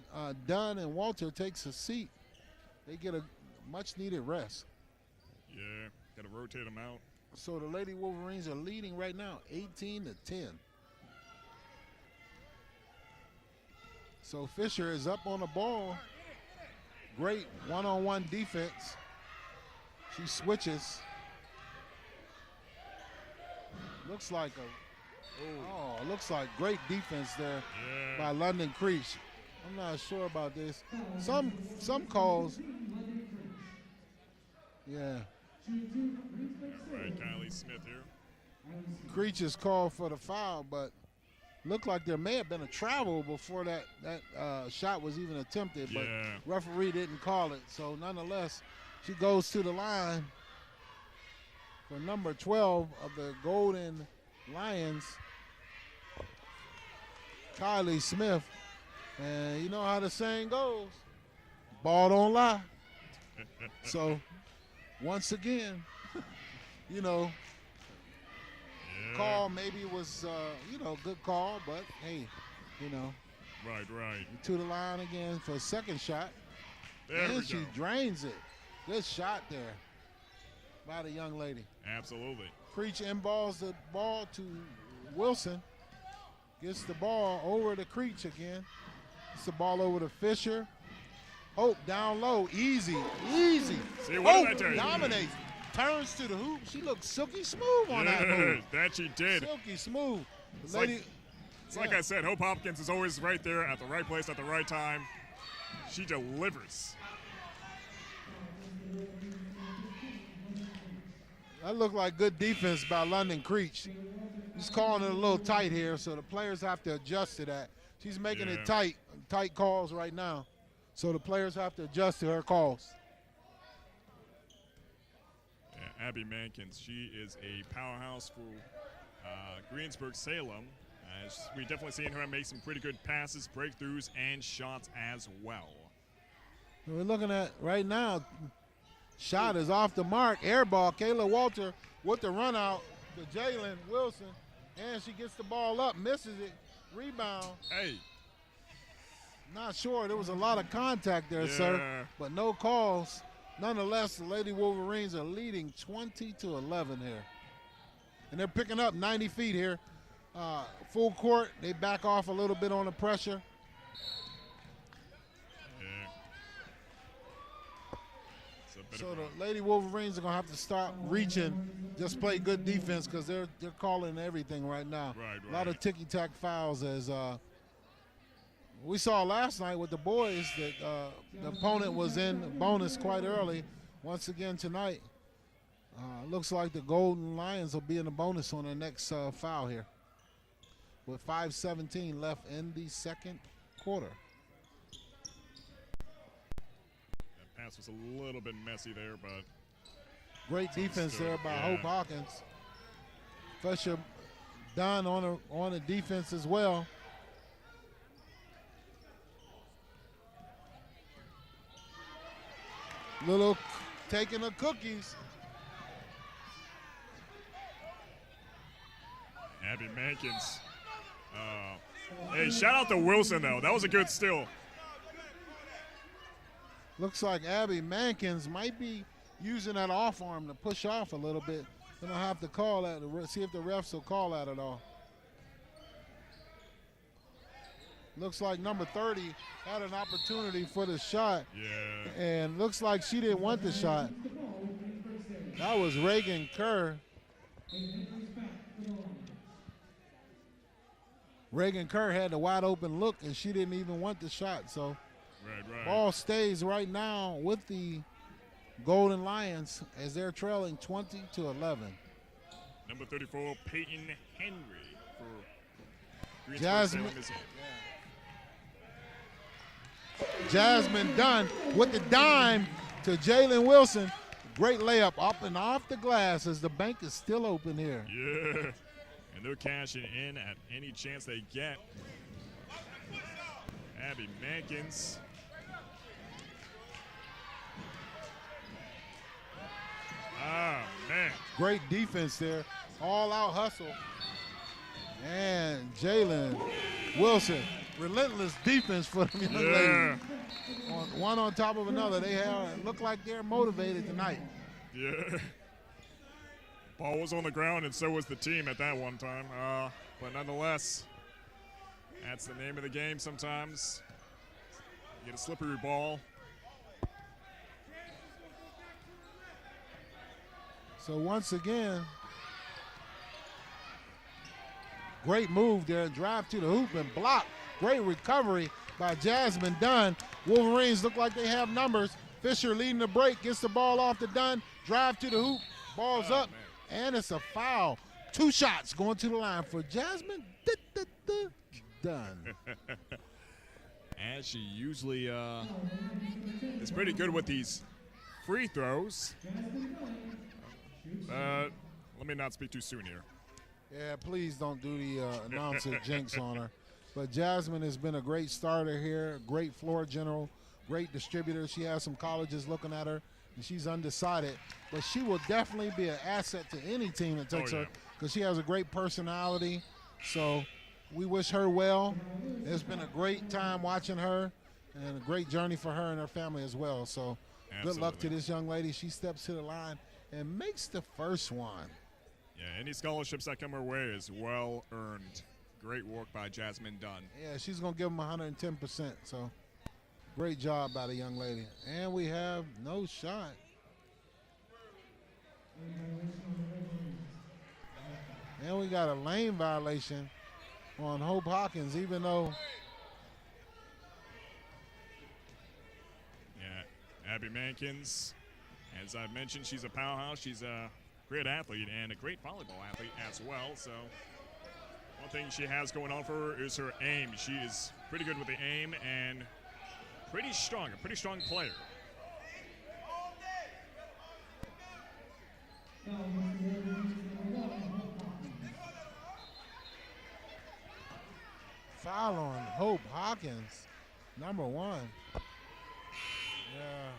Dunn and Walter takes a seat. They get a much-needed rest. Yeah, got to rotate them out. So the Lady Wolverines are leading right now, 18-10. So Fisher is up on the ball. Great one-on-one defense. She switches. Looks like looks like great defense there by London Creech. I'm not sure about this. Some calls. Yeah. Right, Kylie Smith here. Creech is called for the foul, but looked like there may have been a travel before that shot was even attempted, but referee didn't call it. So nonetheless, she goes to the line for number 12 of the Golden Lions, Kylie Smith. And you know how the saying goes, ball don't lie. So once again, call maybe was, good call, but hey, Right. To the line again for a second shot. And she drains it. Good shot there by the young lady. Absolutely. Creech inballs the ball to Wilson. Gets the ball over to Creech again. Gets the ball over to Fisher. Hope down low, easy, easy. See, what Hope did I tell you? dominates, turns to the hoop. She looks silky smooth on that move. That she did. Silky smooth. It's like I said, Hope Hopkins is always right there at the right place at the right time. She delivers. That looked like good defense by London Creech. He's calling it a little tight here, so the players have to adjust to that. She's making it tight calls right now. So the players have to adjust to her calls. Yeah, Abby Mankins, she is a powerhouse for Greensburg Salem. We definitely seen her make some pretty good passes, breakthroughs, and shots as well. We're looking at right now, shot is off the mark, air ball. Kayla Walter with the run out to Jalen Wilson, and she gets the ball up, misses it, rebound. Hey. Not sure, there was a lot of contact there, sir, but no calls. Nonetheless, the Lady Wolverines are leading 20-11 here. And they're picking up 90 feet here. Full court, they back off a little bit on the pressure. So the Lady Wolverines are going to have to start reaching, just play good defense because they're calling everything right now. Right. A lot of ticky-tack fouls as we saw last night with the boys that the opponent was in bonus quite early. Once again tonight, looks like the Golden Lions will be in the bonus on the next foul here with 5:17 left in the second quarter. That pass was a little bit messy there, but great defense there by Hope Hawkins. Fisher Dunn on the defense as well. Little taking the cookies. Abby Mankins. Hey, shout out to Wilson, though. That was a good steal. Looks like Abby Mankins might be using that off arm to push off a little bit. Gonna have to call that, see if the refs will call that at all. Looks like number 30 had an opportunity for the shot. Yeah. And looks like she didn't want the shot. That was Reagan Kerr. Reagan Kerr had the wide open look and she didn't even want the shot. So ball stays right now with the Golden Lions as they're trailing 20-11. Number 34, Peyton Henry for Jasmine. Salem. Jasmine Dunn with the dime to Jalen Wilson. Great layup up and off the glass as the bank is still open here. Yeah, and they're cashing in at any chance they get. Abby Mankins. Ah, man. Great defense there. All out hustle. And Jalen Wilson. Relentless defense for them young ladies. One on top of another. They look like they're motivated tonight. Yeah. Ball was on the ground, and so was the team at that one time. But nonetheless, that's the name of the game sometimes. You get a slippery ball. So once again, great move there. Drive to the hoop and block. Great recovery by Jasmine Dunn. Wolverines look like they have numbers. Fisher leading the break, gets the ball off to Dunn. Drive to the hoop, ball's up, and it's a foul. 2 shots going to the line for Jasmine Dunn. As she usually is pretty good with these free throws. Let me not speak too soon here. Yeah, please don't do the announcer jinx on her. But Jasmine has been a great starter here, great floor general, great distributor. She has some colleges looking at her, and she's undecided. But she will definitely be an asset to any team that takes her because she has a great personality. So we wish her well. It's been a great time watching her and a great journey for her and her family as well. So good luck to this young lady. She steps to the line and makes the first one. Yeah, any scholarships that come her way is well earned. Great work by Jasmine Dunn. Yeah, she's going to give them 110%. So Great job by the young lady. And we have no shot. And we got a lane violation on Hope Hawkins, even though. Yeah, Abby Mankins, as I mentioned, she's a powerhouse. She's a great athlete and a great volleyball athlete as well. So one thing she has going on for her is her aim. She is pretty good with the aim and a pretty strong player. Foul on Hope Hawkins, number 1. Yeah,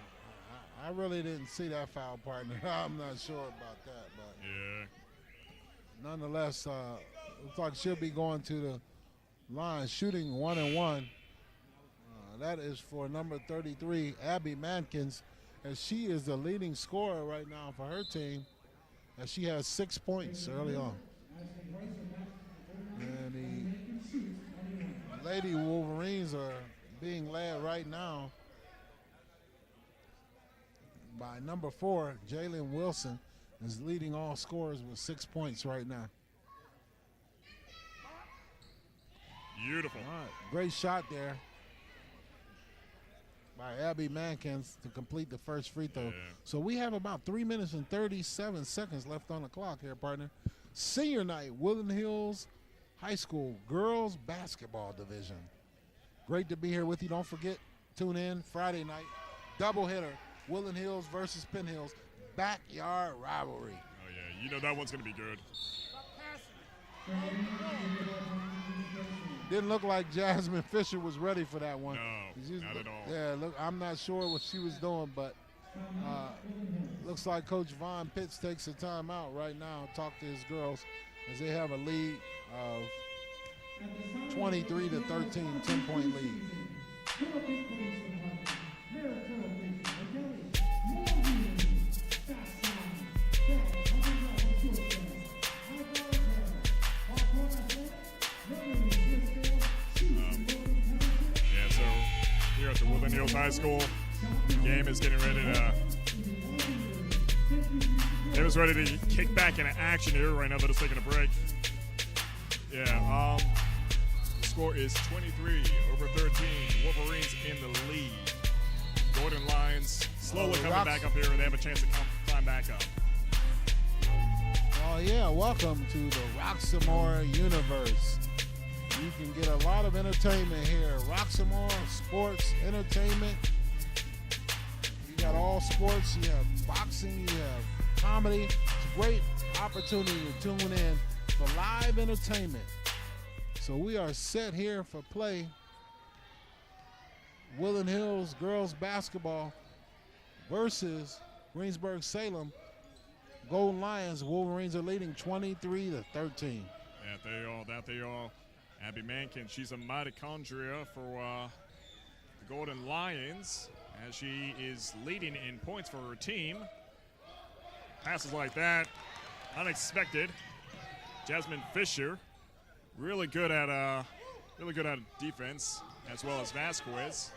I really didn't see that foul, partner. I'm not sure about that, but yeah. Nonetheless, looks like she'll be going to the line, shooting 1 and 1. That is for number 33, Abby Mankins, as she is the leading scorer right now for her team, as she has 6 points early on. And the Lady Wolverines are being led right now by number 4, Jalen Wilson, is leading all scorers with 6 points right now. Beautiful. All right, great shot there by Abby Mankins to complete the first free throw. Yeah. So we have about 3 minutes and 37 seconds left on the clock here, partner. Senior night, Woodland Hills High School Girls Basketball Division. Great to be here with you. Don't forget, tune in Friday night, doubleheader, Woodland Hills versus Penn Hills, backyard rivalry. Oh, yeah, you know that one's going to be good. Didn't look like Jasmine Fisher was ready for that one. No, not at all. Yeah, look, I'm not sure what she was doing, but looks like Coach Von Pitts takes a timeout right now to talk to his girls as they have a lead of 23 to 13, 10-point lead. Here at the Woodland Hills High School, the game is getting ready to kick back into action here right now. They're just taking a break. Yeah, the score is 23 over 13. Wolverines in the lead. Golden Lions slowly coming back up here. They have a chance to climb back up. Oh yeah, welcome to the Roxamore universe. You can get a lot of entertainment here. Roxamore Sports Entertainment. You got all sports. You have boxing. You have comedy. It's a great opportunity to tune in for live entertainment. So we are set here for play. Woodland Hills girls basketball versus Greensburg Salem. Golden Lions. Wolverines are leading 23 to 13. That they all. Abby Mankin, she's a mitochondria for the Golden Lions as she is leading in points for her team. Passes like that, unexpected. Jasmine Fisher, really good at defense, as well as Vasquez.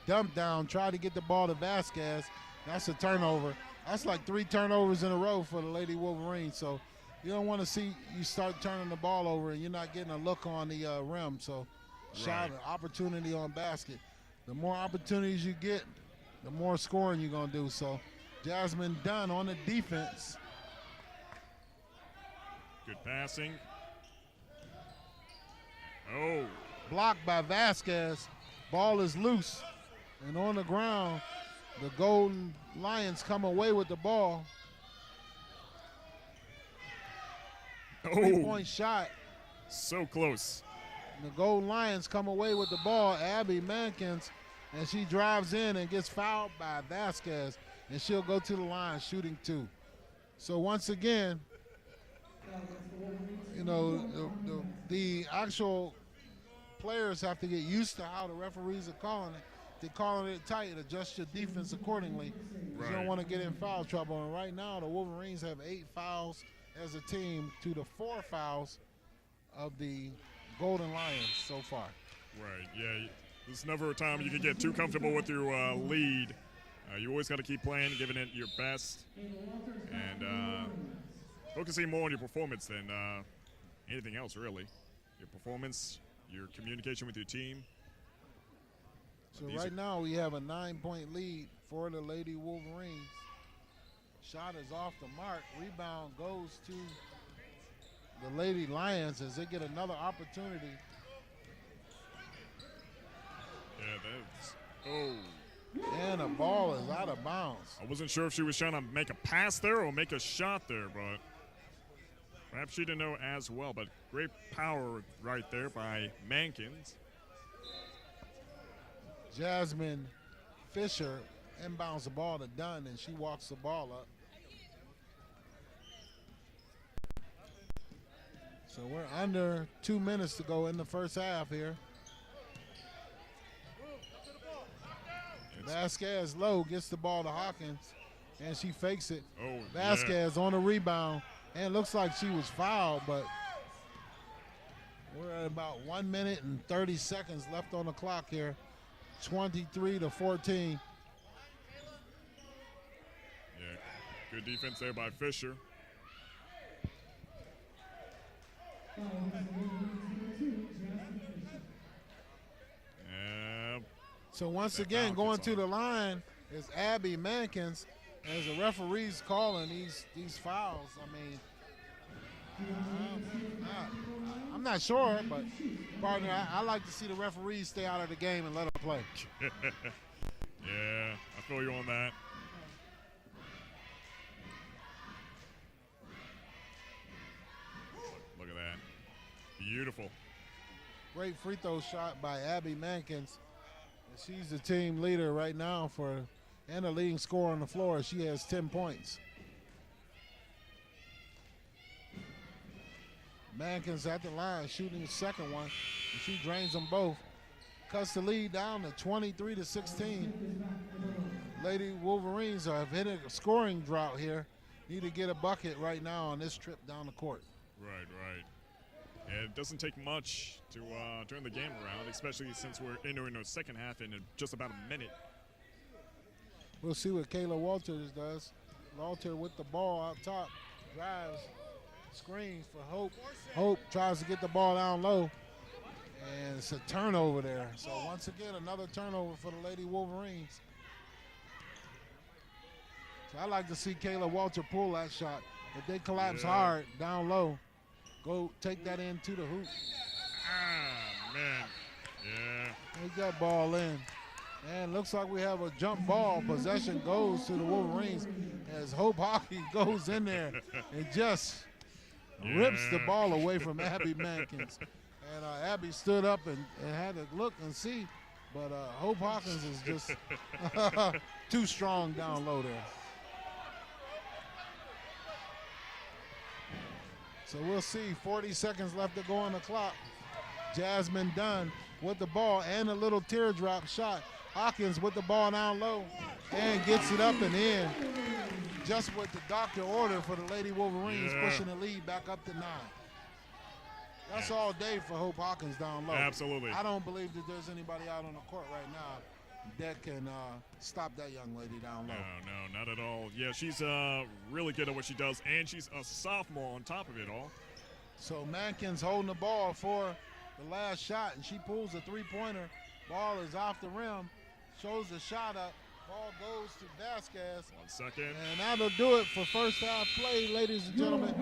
Dump down, try to get the ball to Vasquez. That's a turnover. That's like 3 turnovers in a row for the Lady Wolverines. So you don't want to see you start turning the ball over and you're not getting a look on the rim. So shot, opportunity on basket. The more opportunities you get, the more scoring you're going to do. So Jasmine Dunn on the defense. Good passing. Oh. Blocked by Vasquez. Ball is loose. And on the ground, the Golden Lions come away with the ball. Oh. 3-point shot. So close. The Golden Lions come away with the ball. Abby Mankins, and she drives in and gets fouled by Vasquez, and she'll go to the line shooting 2. So once again, you know, the actual players have to get used to how the referees are calling it. They're calling it tight. Adjust your defense accordingly. You don't want to get in foul trouble. And right now, the Wolverines have 8 fouls as a team to the 4 fouls of the Golden Lions so far. Right, yeah. There's never a time you can get too comfortable with your lead. You always got to keep playing, giving it your best, and focusing more on your performance than anything else, really. Your performance, your communication with your team. So right now we have a 9-point lead for the Lady Wolverines. Shot is off the mark. Rebound goes to the Lady Lions as they get another opportunity. Yeah, that's, oh. And the ball is out of bounds. I wasn't sure if she was trying to make a pass there or make a shot there, but perhaps she didn't know as well. But great power right there by Mankins. Jasmine Fisher inbounds the ball to Dunn, and she walks the ball up. So we're under 2 minutes to go in the first half here. Vasquez low gets the ball to Hawkins, and she fakes it. Oh, Vasquez on a rebound, and looks like she was fouled, but we're at about 1 minute and 30 seconds left on the clock here. 23-14. Yeah, good defense there by Fisher. So once again, going to the line is Abby Mankins, as the referee's calling these fouls. I mean, I'm not sure, but partner, I like to see the referees stay out of the game and let them play. Yeah, I feel you on that. Look at that. Beautiful. Great free throw shot by Abby Mankins. She's the team leader right now and the leading scorer on the floor. She has 10 points. Mankins at the line shooting the second one. And she drains them both. Cuts the lead down to 23-16. Lady Wolverines have hit a scoring drought here. Need to get a bucket right now on this trip down the court. Right. And it doesn't take much to turn the game around, especially since we're entering the second half in just about a minute. We'll see what Kayla Walters does. Walter with the ball out top, drives, screens for Hope. Hope tries to get the ball down low, and it's a turnover there. So once again, another turnover for the Lady Wolverines. So I like to see Kayla Walter pull that shot. If they collapse hard down low, go take that into the hoop. Ah, man. Yeah. Take that ball in. And looks like we have a jump ball. Possession goes to the Wolverines as Hope Hockey goes in there and just rips the ball away from Abby Mankins. And Abby stood up and had to look and see, but Hope Hawkins is just too strong down low there. So we'll see. 40 seconds left to go on the clock. Jasmine Dunn with the ball and a little teardrop shot. Hawkins with the ball down low and gets it up and in. Just with the doctor order for the Lady Wolverines, pushing the lead back up to 9. That's all day for Hope Hawkins down low. Absolutely. I don't believe that there's anybody out on the court right now that can stop that young lady down low. No, not at all. Yeah, she's really good at what she does, and she's a sophomore on top of it all. So Mankins holding the ball for the last shot, and she pulls a three-pointer. Ball is off the rim, shows the shot up. Ball goes to Vasquez. 1 second. And that'll do it for first half play, ladies and gentlemen.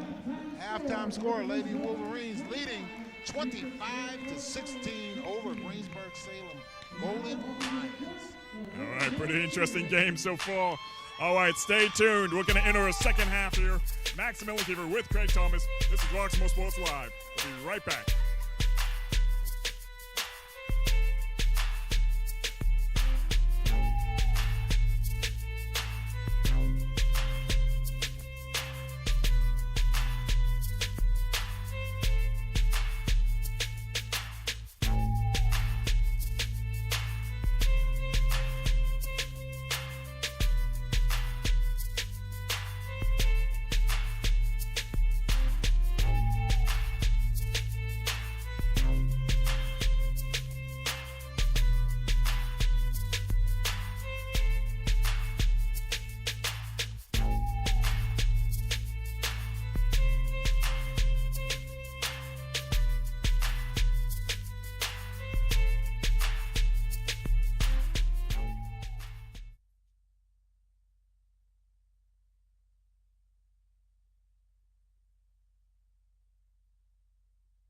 Halftime score, Lady Wolverines leading 25-16 over Greensburg Salem Golden Lions. All right, pretty interesting game so far. All right, stay tuned. We're going to enter a second half here. Max Millikeeper with Craig Thomas. This is Roxamore Sports Live. We'll be right back.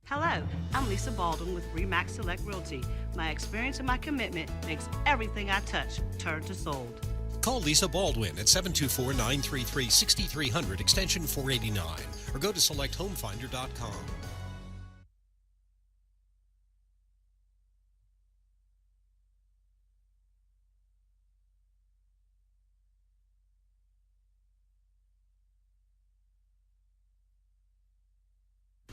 Hello, I'm Lisa Baldwin with RE/MAX Select Realty. My experience and my commitment makes everything I touch turn to sold. Call Lisa Baldwin at 724-933-6300 extension 489 or go to selecthomefinder.com.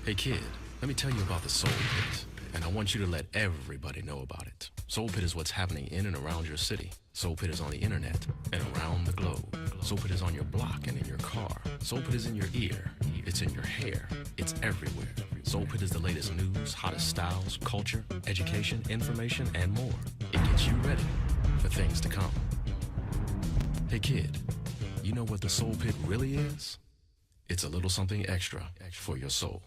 Hey kid, let me tell you about the Soul Pit, and I want you to let everybody know about it. Soul Pit is what's happening in and around your city. Soul Pit is on the internet and around the globe. Soul Pit is on your block and in your car. Soul Pit is in your ear. It's in your hair. It's everywhere. Soul Pit is the latest news, hottest styles, culture, education, information, and more. It gets you ready for things to come. Hey kid, you know what the Soul Pit really is? It's a little something extra for your soul.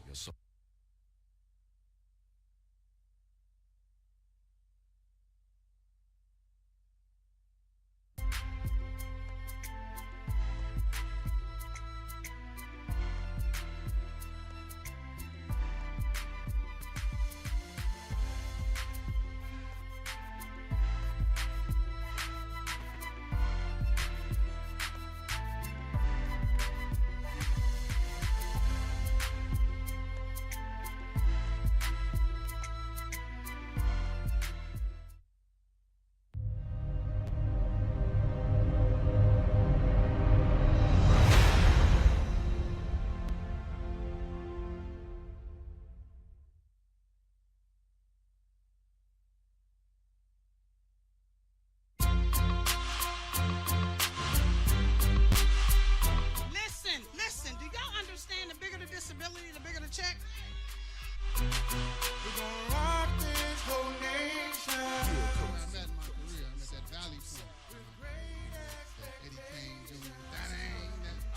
Listen, do y'all understand the bigger the disability, the bigger the check? We're gonna rock this whole nation. I met my career. I'm at that Valley Point. That Eddie Kane Jr.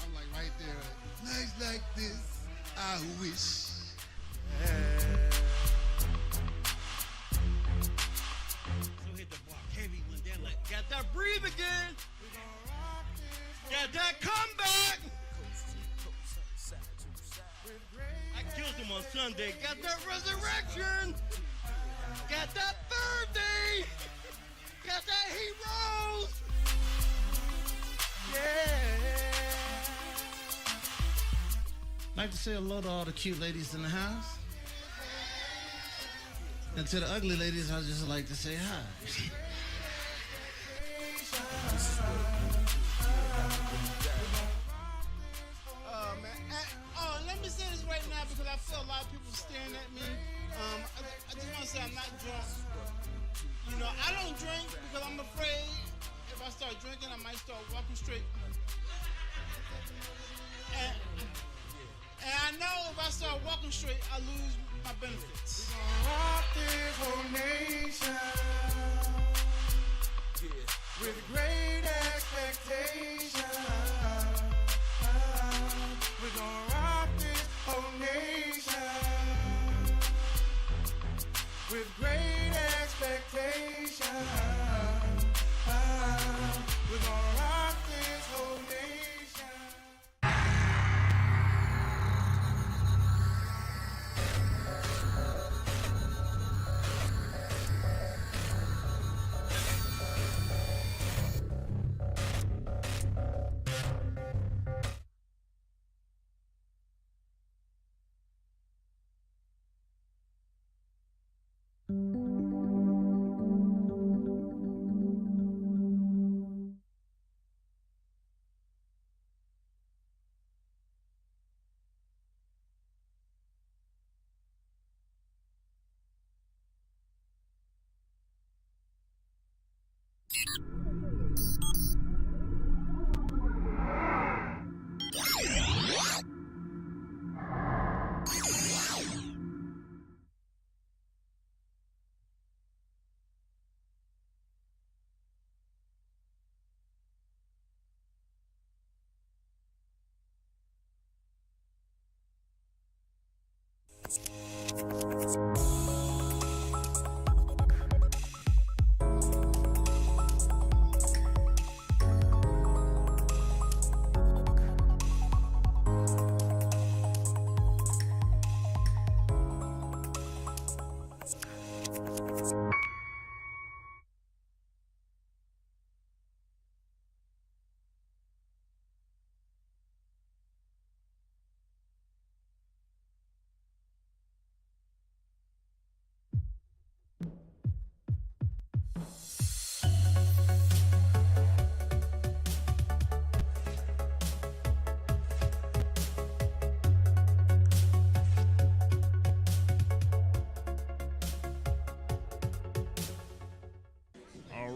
I'm like right there. Nights like this, I wish. So hit the block heavy when they're like, got that breathe again. Got that comeback. I killed him on Sunday. Got that resurrection. Got that Thursday. Got that heroes. Yeah. Like to say hello to all the cute ladies in the house. And to the ugly ladies, I just like to say hi. Let me say this right now because I feel a lot of people staring at me. I just want to say I'm not drunk. You know, I don't drink because I'm afraid if I start drinking, I might start walking straight. And I know if I start walking straight, I lose my benefits. We're gonna rock this whole nation with great expectation. We're gonna rock this whole nation with great expectation. We're gonna rock this whole nation.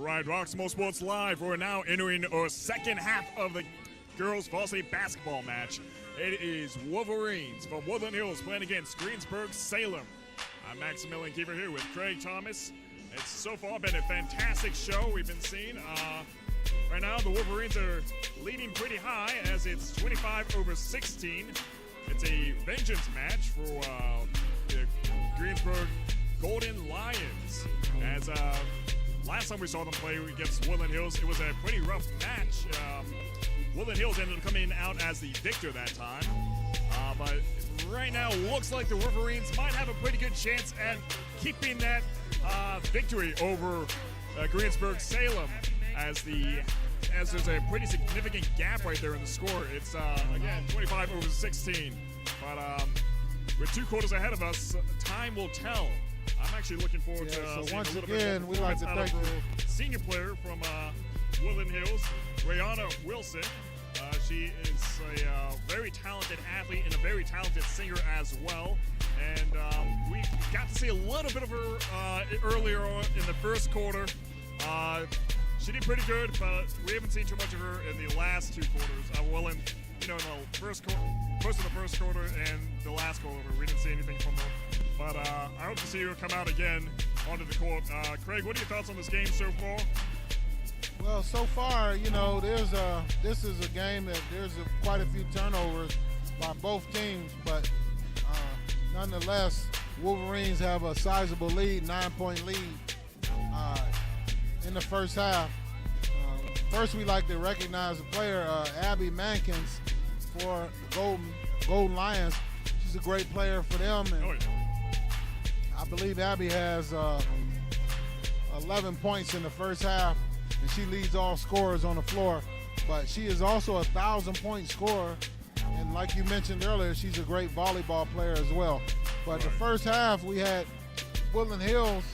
right, Roxamore Sports Live. We're now entering our second half of the girls varsity basketball match. It is Wolverines from Woodland Hills playing against Greensburg Salem. I'm Maximilian Keeper here with Craig Thomas. It's so far been a fantastic show we've been seeing. Right now, the Wolverines are leading pretty high as it's 25-16. It's a vengeance match for the Greensburg Golden Lions. As last time we saw them play against Woodland Hills, it was a pretty rough match. Woodland Hills ended up coming out as the victor that time. But right now, looks like the Wolverines might have a pretty good chance at keeping that victory over Greensburg Salem, as there's a pretty significant gap right there in the score. It's again 25-16. But with 2 quarters ahead of us, time will tell. I'm actually looking forward to so seeing once a little again, bit we more like to performance thank out of our senior player from Woodland Hills, Brianna Wilson. She is a very talented athlete and a very talented singer as well. And we got to see a little bit of her earlier on in the first quarter. She did pretty good, but we haven't seen too much of her in the last 2 quarters. Well, in the first most of the first quarter and the last quarter, we didn't see anything from her. But I hope to see her come out again onto the court. Craig, what are your thoughts on this game so far? Well, so far, this is a game that there's quite a few turnovers by both teams, but nonetheless, Wolverines have a sizable lead, 9-point lead in the first half. First, we like to recognize the player, Abby Mankins, for the Golden Lions. She's a great player for them, and I believe Abby has 11 points in the first half, and she leads all scorers on the floor. But she is also a 1,000-point scorer, and like you mentioned earlier, she's a great volleyball player as well. But the first half, we had Woodland Hills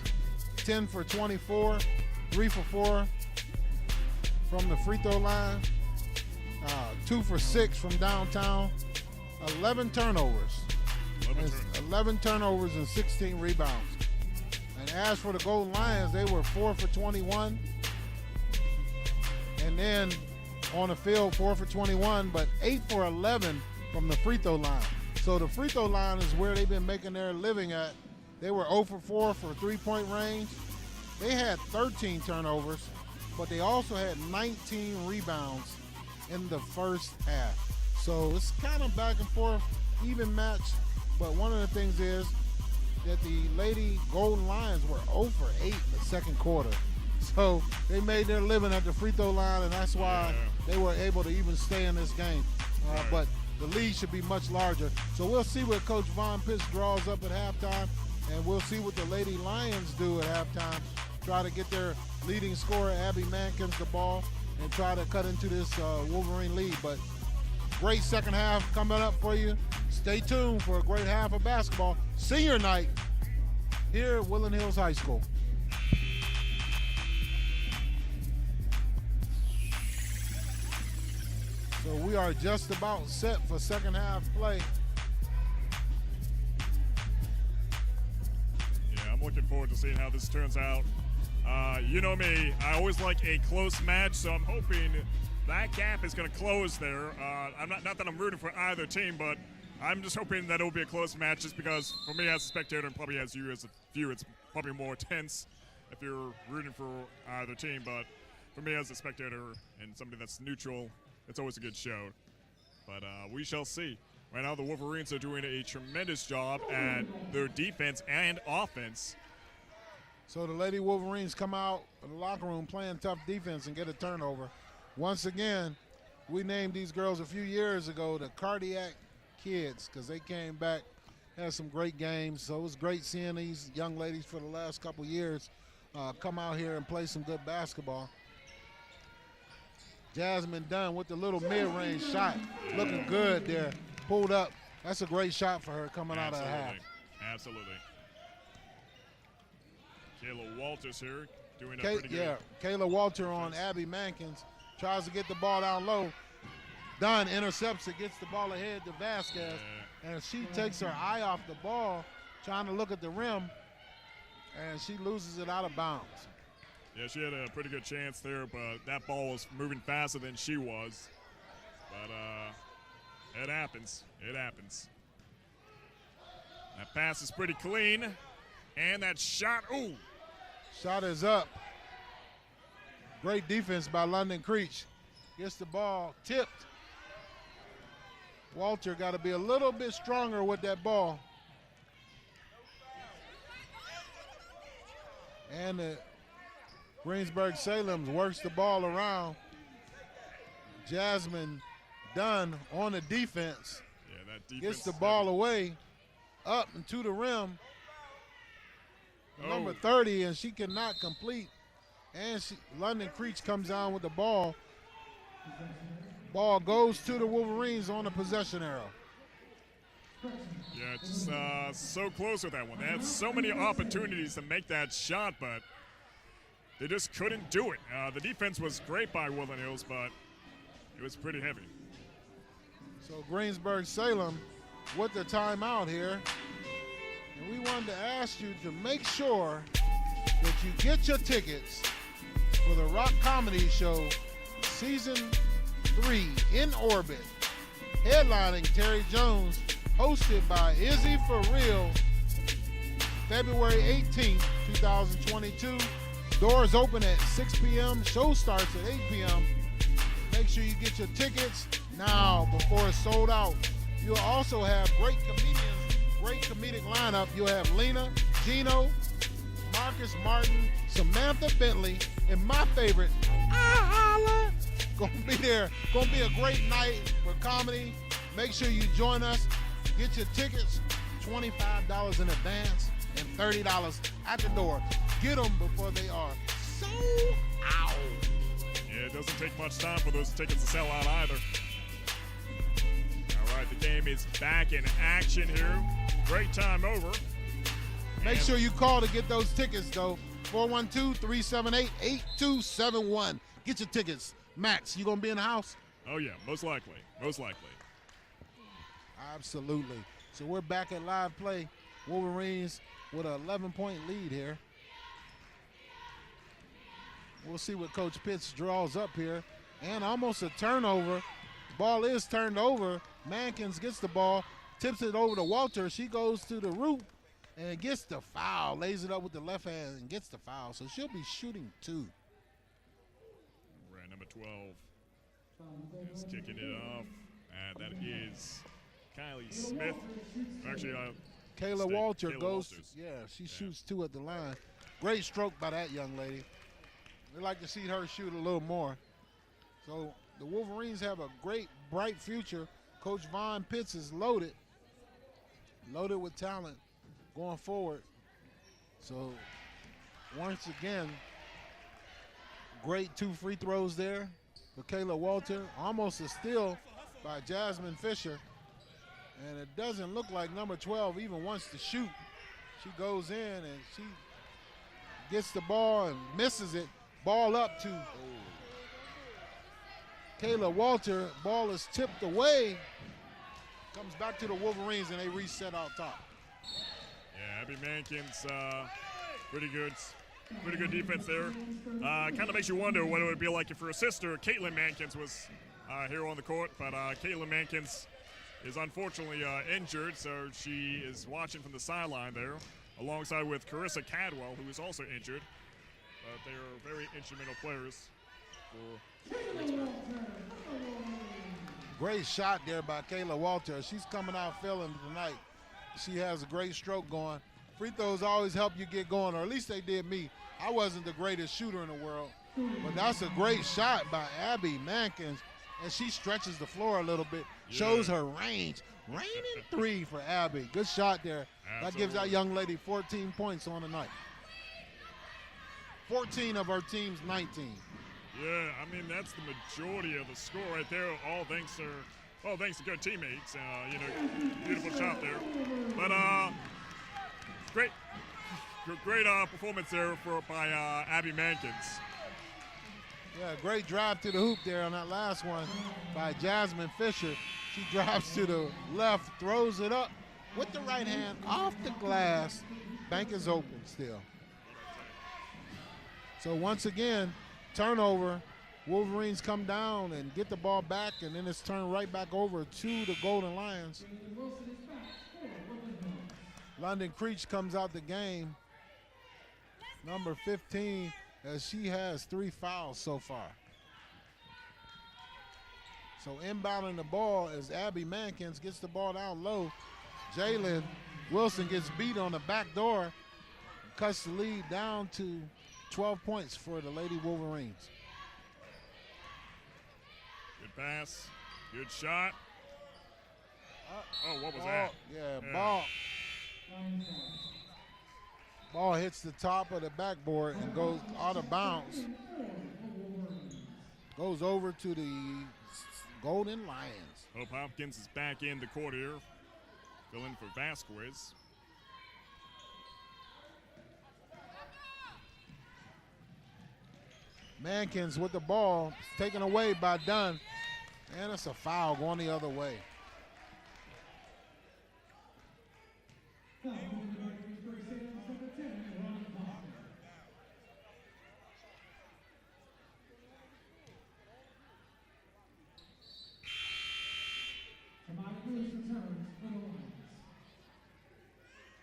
10 for 24, 3 for 4 from the free throw line, 2 for 6 from downtown, 11 turnovers. 11 turnovers and 16 rebounds. And as for the Golden Lions, they were 4 for 21. And then on the field, 4 for 21, but 8 for 11 from the free throw line. So the free throw line is where they've been making their living at. They were 0 for 4 for three-point range. They had 13 turnovers, but they also had 19 rebounds in the first half. So it's kind of back and forth, even match. But one of the things is that the Lady Golden Lions were 0 for 8 in the second quarter. So they made their living at the free throw line, and that's why they were able to even stay in this game. But the lead should be much larger. So we'll see what Coach Von Pitts draws up at halftime, and we'll see what the Lady Lions do at halftime. Try to get their leading scorer, Abby Mankins, the ball and try to cut into this Wolverine lead. But great second half coming up for you. Stay tuned for a great half of basketball. Senior night here at Woodland Hills High School. So we are just about set for second half play. Yeah, I'm looking forward to seeing how this turns out. You know me, I always like a close match, so I'm hoping that gap is going to close there. I'm not that I'm rooting for either team, but I'm just hoping that it'll be a close match just because for me as a spectator and probably as you as a viewer, it's probably more tense if you're rooting for either team. But for me as a spectator and somebody that's neutral, it's always a good show. But we shall see. Right now the Wolverines are doing a tremendous job at their defense and offense. So the Lady Wolverines come out of the locker room playing tough defense and get a turnover. Once again, we named these girls a few years ago the Cardiac Kids because they came back, had some great games. So it was great seeing these young ladies for the last couple years come out here and play some good basketball. Jasmine Dunn with the little mid-range shot, looking good there, pulled up. That's a great shot for her coming out of the half. Absolutely. Kayla Walters here doing that pretty good. Yeah, Kayla Walter on Abby Mankins. Tries to get the ball down low. Dunn intercepts it, gets the ball ahead to Vasquez. And she takes her eye off the ball, trying to look at the rim, and she loses it out of bounds. Yeah, she had a pretty good chance there, but that ball was moving faster than she was. But it happens. It happens. That pass is pretty clean. And that shot, ooh. Shot is up. Great defense by London Creech. Gets the ball tipped. Walter got to be a little bit stronger with that ball. And the Greensburg Salem works the ball around. Jasmine Dunn on the defense. Yeah, that defense gets the ball away, up and to the rim. Oh. Number 30, and she cannot complete. And London Creech comes down with the ball. Ball goes to the Wolverines on the possession arrow. Yeah, just so close with that one. They had so many opportunities to make that shot, but they just couldn't do it. The defense was great by Woodland Hills, but it was pretty heavy. So Greensburg Salem with the timeout here. And we wanted to ask you to make sure that you get your tickets for the Rock Comedy Show Season 3 in Orbit, headlining Terry Jones, hosted by Izzy For Real, February 18th, 2022. Doors open at 6 p.m. Show starts at 8 p.m. Make sure you get your tickets now before it's sold out. You'll also have great comedians, great comedic lineup. You'll have Lena, Gino, Marcus Martin, Samantha Bentley, and my favorite, Holla. Gonna be there. Gonna be a great night for comedy. Make sure you join us. Get your tickets, $25 in advance and $30 at the door. Get them before they are sold out. Yeah, it doesn't take much time for those tickets to sell out either. All right, the game is back in action here. Great time over. Make sure you call to get those tickets, though. 412-378-8271. Get your tickets. Max, you gonna be in the house? Oh, yeah, most likely. Most likely. Absolutely. So we're back at live play. Wolverines with an 11-point lead here. We'll see what Coach Pitts draws up here. And almost a turnover. Ball is turned over. Mankins gets the ball, tips it over to Walter. She goes to the root and gets the foul. Lays it up with the left hand and gets the foul. So she'll be shooting 2. Right, number 12 is kicking it off. And that is Kylie Smith. Actually, Kayla Walter Kayla goes. Walters. She shoots 2 at the line. Great stroke by that young lady. We'd like to see her shoot a little more. So the Wolverines have a great, bright future. Coach Vaughn Pitts is loaded with talent going forward. So once again, great 2 free throws there for Kayla Walter. Almost a steal by Jasmine Fisher. And it doesn't look like number 12 even wants to shoot. She goes in and she gets the ball and misses it. Ball up to Kayla Walter. Ball is tipped away. Comes back to the Wolverines and they reset out top. Yeah, Abby Mankins, pretty good defense there. Kind of makes you wonder what it would be like if her sister, Caitlin Mankins, was here on the court. But Caitlin Mankins is unfortunately injured, so she is watching from the sideline there, alongside with Carissa Cadwell, who is also injured. But they are very instrumental players for Greensburg. Great shot there by Kayla Walter. She's coming out feeling tonight. She has a great stroke going. Free throws always help you get going, or at least they did me. I wasn't the greatest shooter in the world, but that's a great shot by Abby Mankins, and she stretches the floor a little bit, shows her range. Raining 3 for Abby. Good shot there. Absolutely. That gives that young lady 14 points on the night. 14 of her team's 19. Yeah, I mean, that's the majority of the score right there. All thanks to good teammates. Beautiful shot there. But great performance there by Abby Mankins. Yeah, great drive to the hoop there on that last one by Jasmine Fisher. She drives to the left, throws it up with the right hand off the glass. Bank is open still. So once again, turnover. Wolverines come down and get the ball back, and then it's turned right back over to the Golden Lions. London Creech comes out the game, number 15, as she has 3 fouls so far. So inbounding the ball as Abby Mankins gets the ball down low. Jalen Wilson gets beat on the back door, cuts the lead down to 12 points for the Lady Wolverines. Good pass, good shot. Oh, what was ball, that? Yeah, ball hits the top of the backboard and goes out of bounds. Goes over to the Golden Lions. Hope Hopkins is back in the court here, filling for Vasquez. Mankins with the ball, taken away by Dunn, and it's a foul going the other way.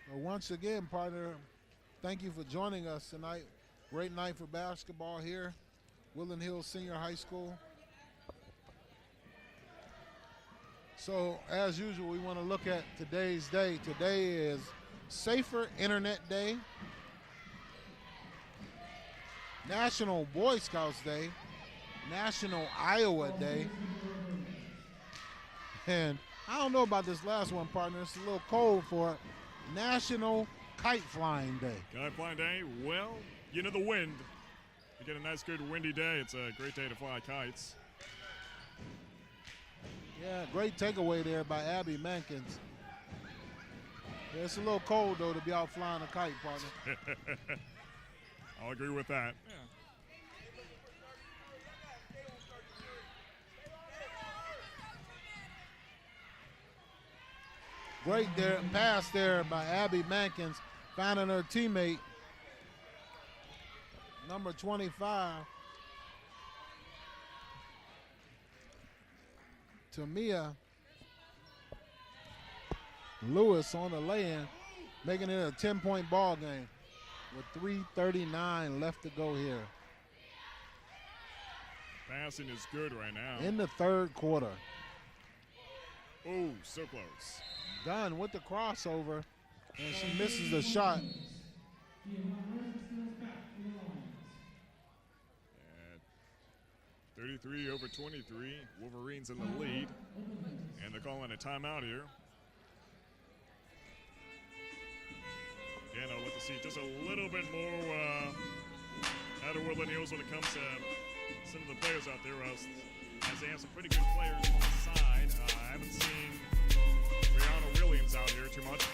Well, once again, partner, thank you for joining us tonight. Great night for basketball here, Woodland Hills Senior High School. So, as usual, we want to look at today's day. Today is Safer Internet Day, National Boy Scouts Day, National Iowa Day, and I don't know about this last one, partner. It's a little cold for it. National Kite Flying Day. Kite Flying Day, well, you know the wind. You get a nice, good windy day. It's a great day to fly kites. Yeah, great takeaway there by Abby Mankins. Yeah, it's a little cold, though, to be out flying a kite, partner. I'll agree with that. Yeah. Great there, pass there by Abby Mankins, finding her teammate, number 25, Tamia Lewis on the lay-in, making it a 10-point ball game with 3:39 left to go here. Passing is good right now. In the third quarter. Oh, so close. Dunn with the crossover, and she misses the shot. 33-23, Wolverines in the lead, and they're calling a timeout here. Again, I'd like to see just a little bit more out of Woodland Hills when it comes to some of the players out there, as they have some pretty good players on the side. I haven't seen Brianna Williams out here too much,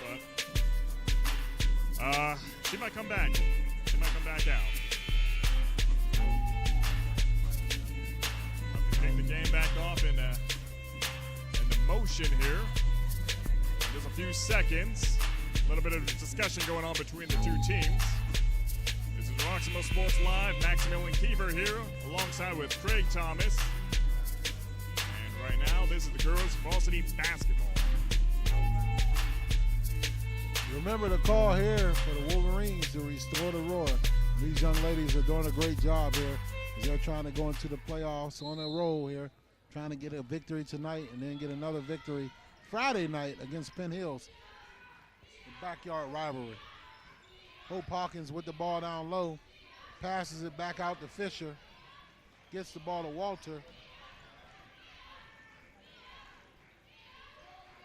but she might come back. She might come back out. Kick the game back off in the motion here. There's a few seconds. A little bit of discussion going on between the two teams. This is Roxamore Sports Live. Maximilian Kiefer here, alongside with Craig Thomas. And right now, this is the girls' varsity basketball. Remember the call here for the Wolverines to restore the roar. These young ladies are doing a great job here. They're trying to go into the playoffs on a roll here, trying to get a victory tonight and then get another victory Friday night against Penn Hills. The backyard rivalry. Hope Hawkins with the ball down low, passes it back out to Fisher, gets the ball to Walter,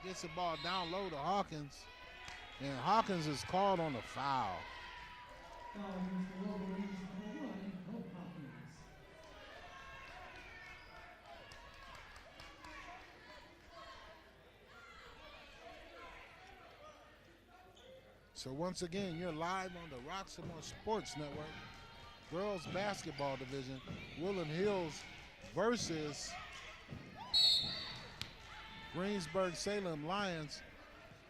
gets the ball down low to Hawkins, and Hawkins is called on the foul. So once again, you're live on the Roxamore Sports Network. Girls basketball division, Woodland Hills versus Greensburg Salem Lions,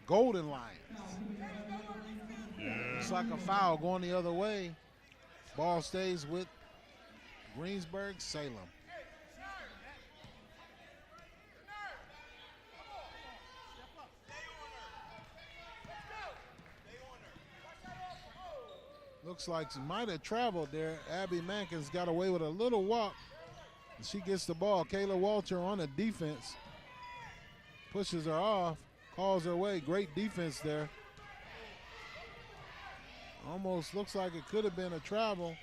Golden Lions. Yeah. It's like a foul going the other way Ball stays with Greensburg Salem. Looks like she might have traveled there. Abby Mankins got away with a little walk. She gets the ball. Kayla Walter on the defense. Pushes her off, calls her away. Great defense there. Almost looks like it could have been a travel.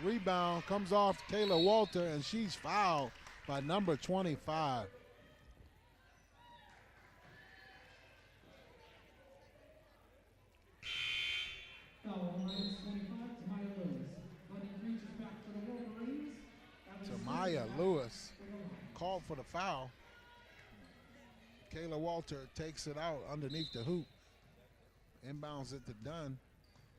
Rebound comes off Kayla Walter, and she's fouled by number 25. Tamaya Lewis called for the foul. Kayla Walter takes it out underneath the hoop. Inbounds it to Dunn.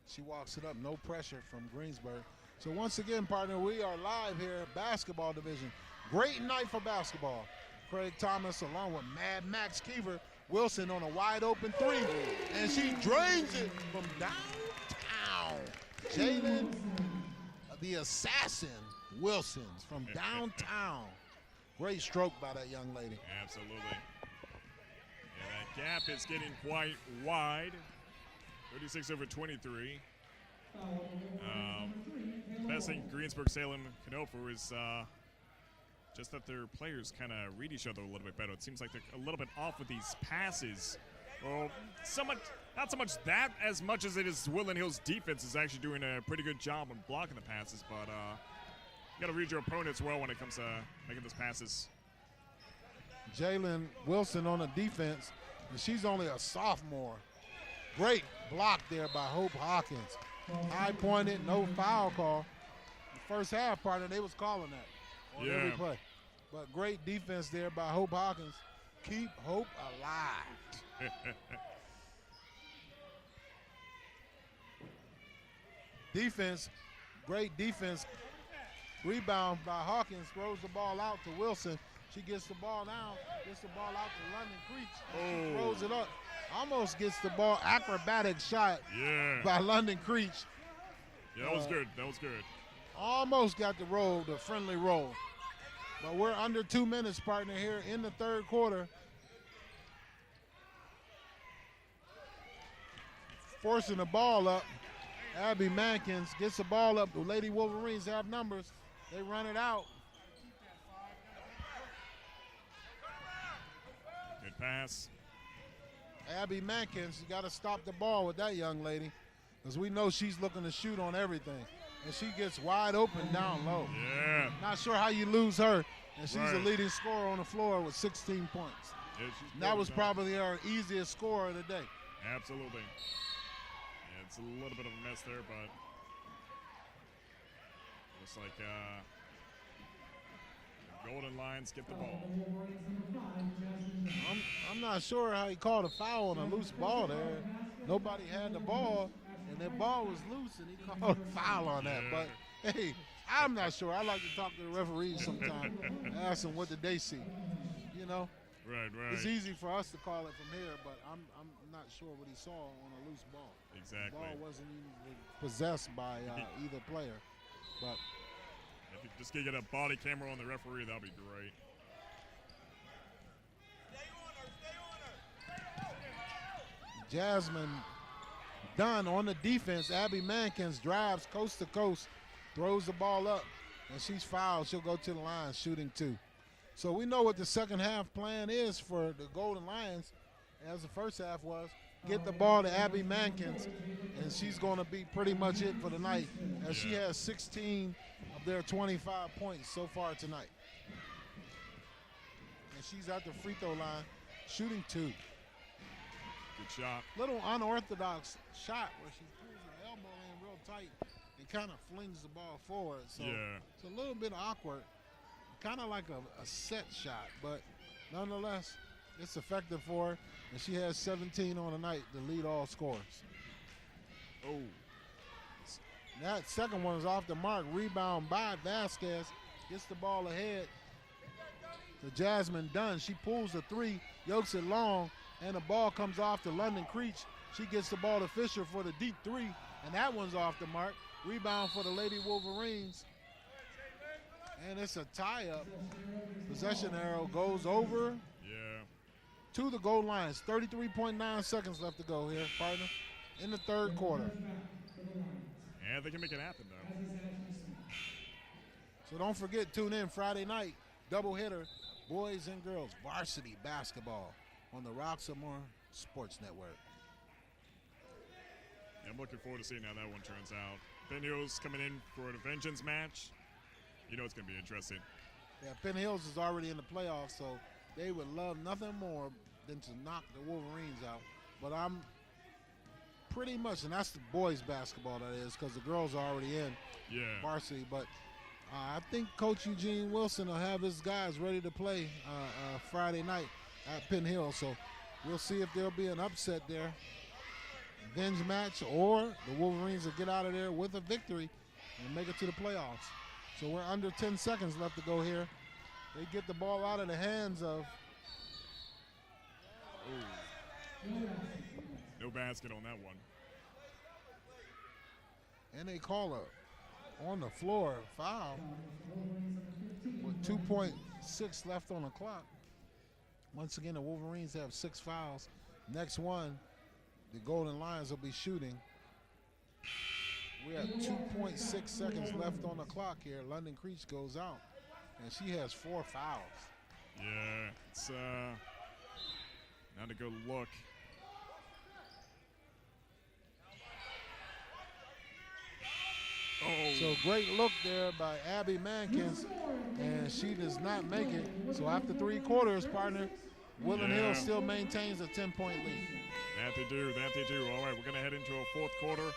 She walks it up, no pressure from Greensburg. So once again, partner, we are live here at basketball division. Great night for basketball. Craig Thomas along with Mad Max Keever. Wilson on a wide open three, and she drains it from downtown. Jalen, the assassin, Wilson's from downtown. Great stroke by that young lady. Absolutely. Yeah, that gap is getting quite wide. 36-23. Best thing Greensburg Salem can hope for is just that their players kind of read each other a little bit better. It seems like they're a little bit off with these passes. Well, not so much that as much as it is Woodland Hills defense is actually doing a pretty good job on blocking the passes, but you got to read your opponents well when it comes to making those passes. Jalen Wilson on the defense, and she's only a sophomore. Great block there by Hope Hawkins. High pointed, no foul call. The first half, partner, they was calling that on every play. But great defense there by Hope Hawkins. Keep Hope alive. Defense, great defense. Rebound by Hawkins, throws the ball out to Wilson. She gets the ball down, gets the ball out to London Creech. She throws it up. Almost gets the ball, acrobatic shot by London Creech. Yeah, that was good. That was good. Almost got the roll, the friendly roll. But we're under 2 minutes, partner, here in the third quarter. Forcing the ball up. Abby Mankins gets the ball up. The Lady Wolverines have numbers. They run it out. Good pass. Abby Mankins, you got to stop the ball with that young lady, because we know she's looking to shoot on everything. And she gets wide open down low. Yeah. Not sure how you lose her, and she's the leading scorer on the floor with 16 points. Yeah, that was probably our easiest score of the day. Absolutely. Yeah, it's a little bit of a mess there, but looks like Golden Lions get the ball. I'm not sure how he called a foul on a loose ball there. Nobody had the ball, and the ball was loose, and he called a foul on that. But, hey, I'm not sure. I like to talk to the referees sometime, ask them what did they see, you know? Right. It's easy for us to call it from here, but I'm not sure what he saw on a loose ball. Exactly. The ball wasn't even possessed by either player. But if you just get a body camera on the referee, that'll be great. Jasmine Dunn on the defense. Abby Mankins drives coast to coast, throws the ball up, and she's fouled. She'll go to the line shooting 2. So we know what the second half plan is for the Golden Lions, as the first half was. Get the ball to Abby Mankins, and she's going to be pretty much it for the night, as she has 16 of their 25 points so far tonight. And she's at the free throw line shooting 2. Good shot. Little unorthodox shot where she pulls her elbow in real tight and kind of flings the ball forward. So it's a little bit awkward, kind of like a set shot, but nonetheless, it's effective for her, and she has 17 on the night to lead all scorers. Oh. That second one is off the mark. Rebound by Vasquez. Gets the ball ahead to Jasmine Dunn. She pulls the 3, yokes it long, and the ball comes off to London Creech. She gets the ball to Fisher for the deep 3, and that one's off the mark. Rebound for the Lady Wolverines. And it's a tie-up. Possession arrow goes over to the goal lines. 33.9 seconds left to go here, partner, in the third quarter. Yeah, they can make it happen, though. So don't forget, tune in Friday night, doubleheader, boys and girls, varsity basketball on the Roxamore Sports Network. Yeah, I'm looking forward to seeing how that one turns out. Penn Hills coming in for a vengeance match. You know it's going to be interesting. Yeah, Penn Hills is already in the playoffs, so they would love nothing more than to knock the Wolverines out. But I'm pretty much, and that's the boys basketball that is, because the girls are already in varsity. But I think Coach Eugene Wilson will have his guys ready to play Friday night at Penn Hills. So we'll see if there'll be an upset there, revenge match, or the Wolverines will get out of there with a victory and make it to the playoffs. So we're under 10 seconds left to go here. They get the ball out of the hands of. No basket on that one. And they call a on the floor foul with 2.6 left on the clock. Once again, the Wolverines have 6 fouls. Next one, the Golden Lions will be shooting. We have 2.6 seconds left on the clock here. London Creech goes out, and she has 4 fouls. Yeah, it's not a good look. So great look there by Abby Mankins, and she does not make it. So after 3 quarters, partner, Woodland Hills still maintains a 10-point lead. That they do. All right, we're going to head into a 4th quarter.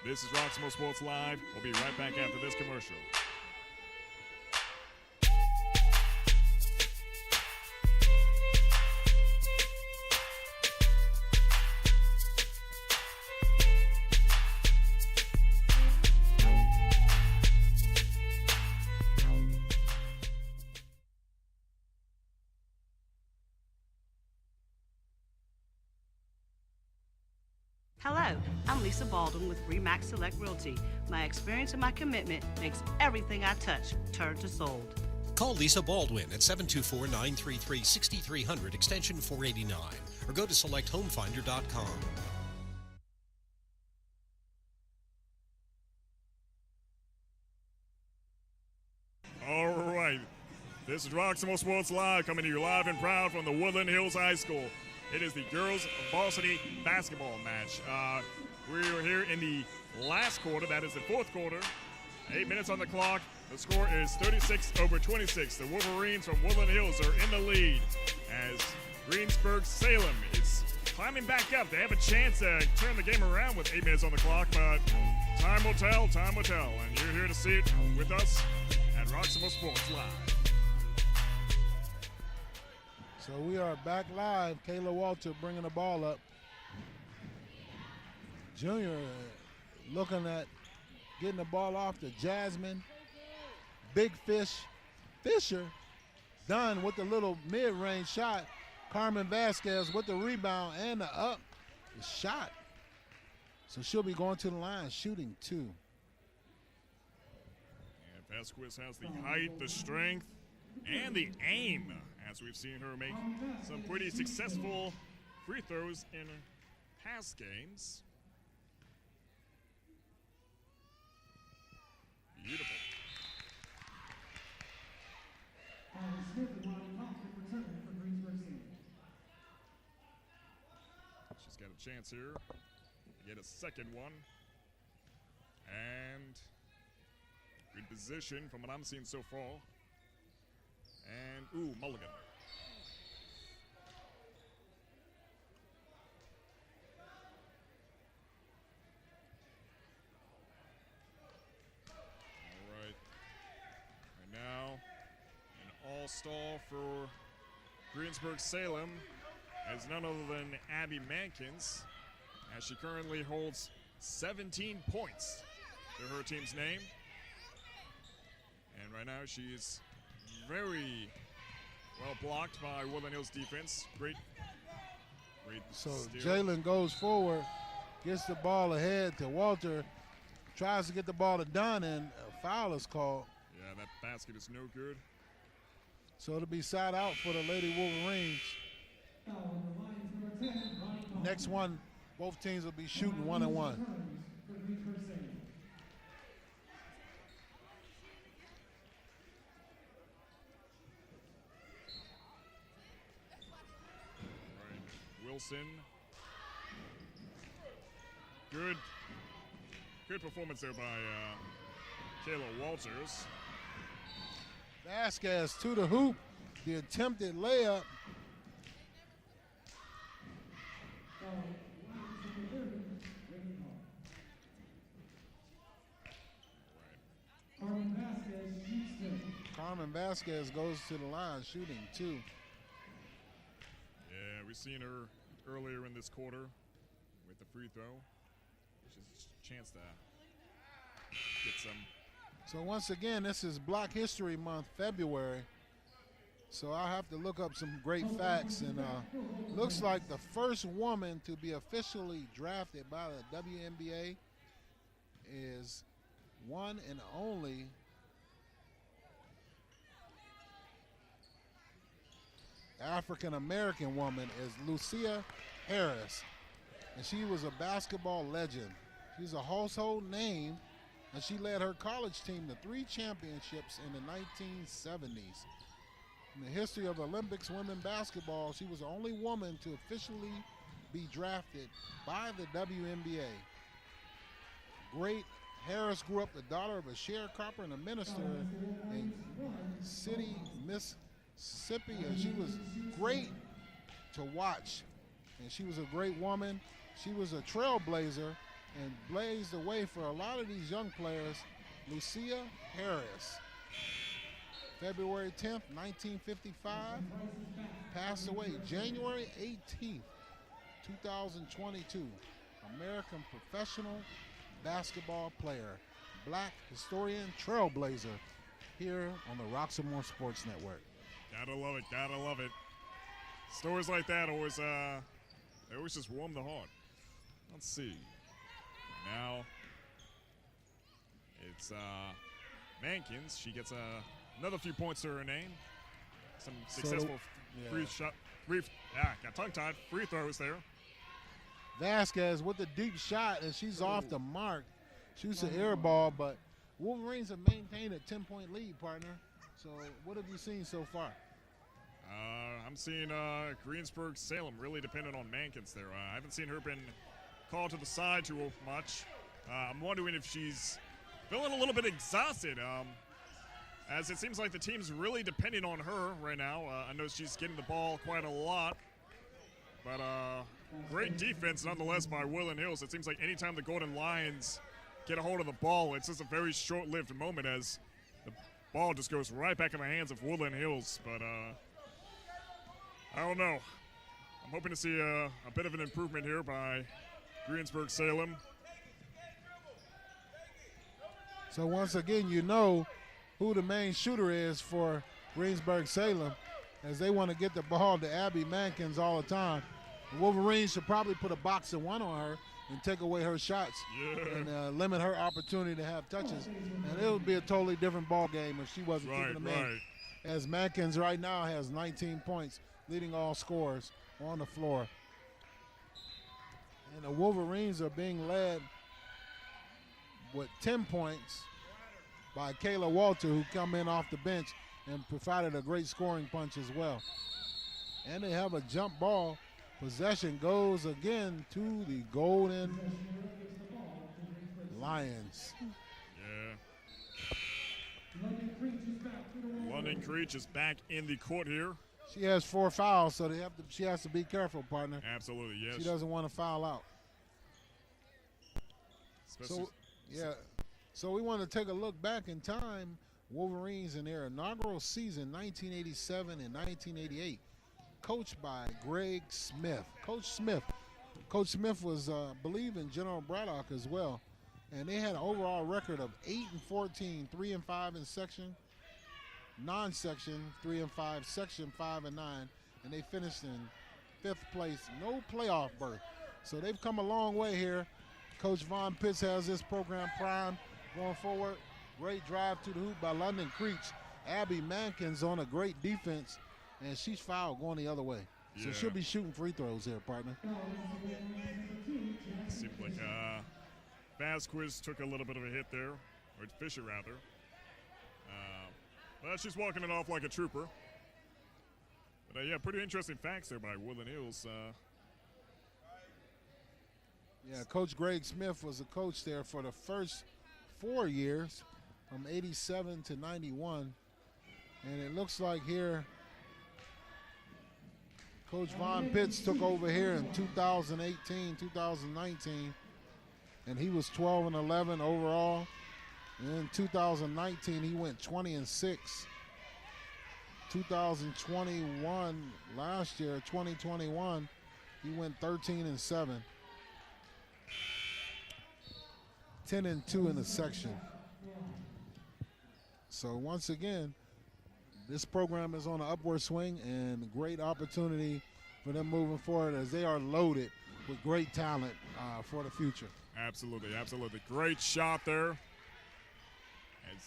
This is Roxamore Sports Live. We'll be right back after this commercial. Hello, I'm Lisa Baldwin with Remax Select Realty. My experience and my commitment makes everything I touch turn to sold. Call Lisa Baldwin at 724-933-6300 extension 489 or go to selecthomefinder.com. All right, this is Roxamore Sports Live, coming to you live and proud from the Woodland Hills High School. It is the girls varsity basketball match. We are here in the last quarter, that is the 4th quarter. 8 minutes on the clock. The score is 36-26. The Wolverines from Woodland Hills are in the lead as Greensburg Salem is climbing back up. They have a chance to turn the game around with 8 minutes on the clock, but time will tell. And you're here to see it with us at Roxamore Sports Live. So we are back live. Kayla Walter bringing the ball up. Junior looking at getting the ball off to Jasmine. Big Fisher done with the little mid-range shot. Carmen Vasquez with the rebound and the shot. So she'll be going to the line shooting 2. And Vasquez has the height, the strength, and the aim, as we've seen her make some pretty successful free throws in past games. Beautiful. She's got a chance here to get a second one. And good position from what I'm seeing so far. And, mulligan. All right. And now, an all-star for Greensburg Salem is none other than Abby Mankins, as she currently holds 17 points to her team's name. And right now, she's very well blocked by Woodland Hills defense. Great So steal. Jalen goes forward, gets the ball ahead to Walter, tries to get the ball to Dunn, and a foul is called. Yeah, that basket is no good. So it'll be side out for the Lady Wolverines. Next one, both teams will be shooting 1-1. Wilson. Good performance there by Kayla Walters. Vasquez to the hoop. The attempted layup. Carmen Vasquez goes to the line shooting 2. Yeah, we've seen her earlier in this quarter with the free throw, which is a chance to get some. So once again, this is Black History Month, February. So I'll have to look up some great facts, and looks like the first woman to be officially drafted by the WNBA is one and only African-American woman is Lucia Harris, and she was a basketball legend. She's a household name, and she led her college team to 3 championships in the 1970s. In the history of Olympics women basketball, she was the only woman to officially be drafted by the WNBA. Great Harris grew up the daughter of a sharecropper and a minister in City, Mississippi, and she was great to watch. And she was a great woman. She was a trailblazer and blazed the way for a lot of these young players. Lucia Harris. February 10th, 1955, passed away January 18th, 2022. American professional basketball player, Black historian, trailblazer, here on the Roxamore Sports Network. Gotta love it, gotta love it. Stories like that always, they always just warm the heart. Let's see. Now, it's Mankins. She gets another few points to her name. Some successful got tongue-tied. Free throws there. Vasquez with the deep shot, and she's off the mark. Shoots an air ball, but Wolverines have maintained a 10-point lead, partner. So what have you seen so far? I'm seeing Greensburg Salem really dependent on Mankins there. I haven't seen her been called to the side too much. I'm wondering if she's feeling a little bit exhausted, as it seems like the team's really depending on her right now. I know she's getting the ball quite a lot, but great defense nonetheless by Woodland Hills. It seems like anytime the Golden Lions get a hold of the ball, it's just a very short-lived moment as the ball just goes right back in the hands of Woodland Hills. But I don't know. I'm hoping to see a bit of an improvement here by Greensburg Salem. So once again, you know who the main shooter is for Greensburg Salem, as they want to get the ball to Abby Mankins all the time. The Wolverines should probably put a box of 1 on her and take away her shots and limit her opportunity to have touches. And it would be a totally different ball game if she wasn't keeping them in. As Mankins right now has 19 points, leading all scorers on the floor. And the Wolverines are being led with 10 points by Kayla Walter, who come in off the bench and provided a great scoring punch as well. And they have a jump ball. Possession goes again to the Golden Lions. Yeah. London Creech is back in the court here. She has 4 fouls, so she has to be careful, partner. Absolutely, yes. She doesn't want to foul out. So we want to take a look back in time. Wolverines in their inaugural season, 1987 and 1988, coached by Greg Smith. Coach Smith was, I believe, in General Braddock as well. And they had an overall record of 8-14, 3-5 in section, non-section, 3-5, section 5-9, and they finished in 5th place, no playoff berth. So they've come a long way here Coach Von Pitts has this program primed going forward. Great drive to the hoop by London Creech. Abby Mankins on a great defense, and she's fouled going the other way. So she'll be shooting free throws here, partner. Seemed like Vasquez took a little bit of a hit there, or Fisher rather. But she's walking it off like a trooper. But yeah, pretty interesting facts there by Woodland Hills. Yeah, Coach Greg Smith was a coach there for the first 4 years, from 87 to 91. And it looks like here, Coach Von Pitts took over here in 2018, 2019, and he was 12-11 overall. And in 2019, he went 20-6. 2021, last year, 2021, he went 13-7. 10-2 in the section. So once again, this program is on an upward swing, and a great opportunity for them moving forward as they are loaded with great talent for the future. Absolutely, absolutely. Great shot there. As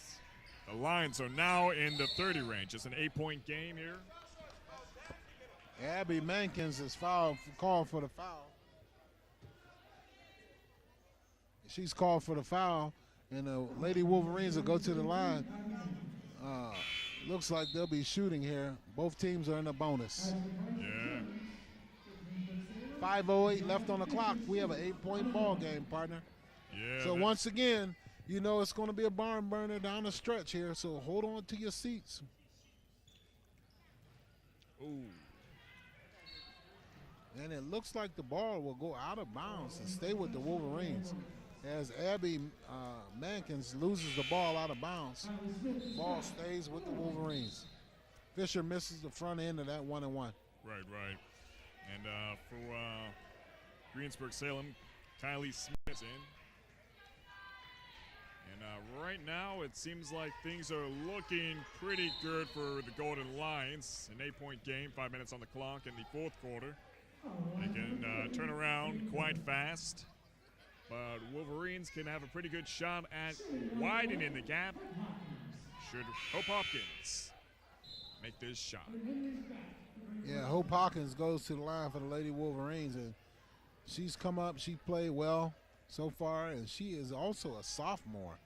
the Lions are now in the 30 range. It's an 8-point game here. Abby Mankins is called for the foul. She's called for the foul, and the Lady Wolverines will go to the line. Looks like they'll be shooting here. Both teams are in a bonus. Yeah. 5:08 left on the clock. We have an 8-point ball game, partner. Yeah. So once again, you know it's going to be a barn burner down the stretch here, so hold on to your seats. Ooh. And it looks like the ball will go out of bounds and stay with the Wolverines as Abby Mankins loses the ball out of bounds. Ball stays with the Wolverines. Fisher misses the front end of that 1-and-1. Right. And for Greensburg Salem, Kylie Smith in. And right now, it seems like things are looking pretty good for the Golden Lions. An 8-point game, 5 minutes on the clock in the fourth quarter. They can turn around quite fast. But Wolverines can have a pretty good shot at widening the gap should Hope Hopkins make this shot. Yeah, Hope Hawkins goes to the line for the Lady Wolverines, and she's come up. She played well so far, and she is also a sophomore.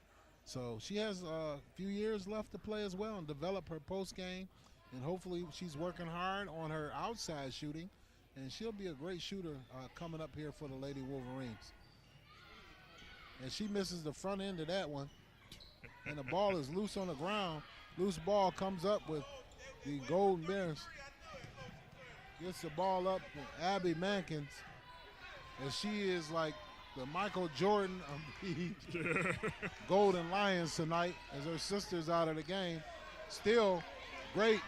So she has a few years left to play as well and develop her post game, and hopefully she's working hard on her outside shooting, and she'll be a great shooter coming up here for the Lady Wolverines. And she misses the front end of that one, and the ball is loose on the ground. Loose ball comes up with the Golden Bears. Gets the ball up to Abby Mankins, and she is like the Michael Jordan of the Golden Lions tonight as her sister's out of the game. Still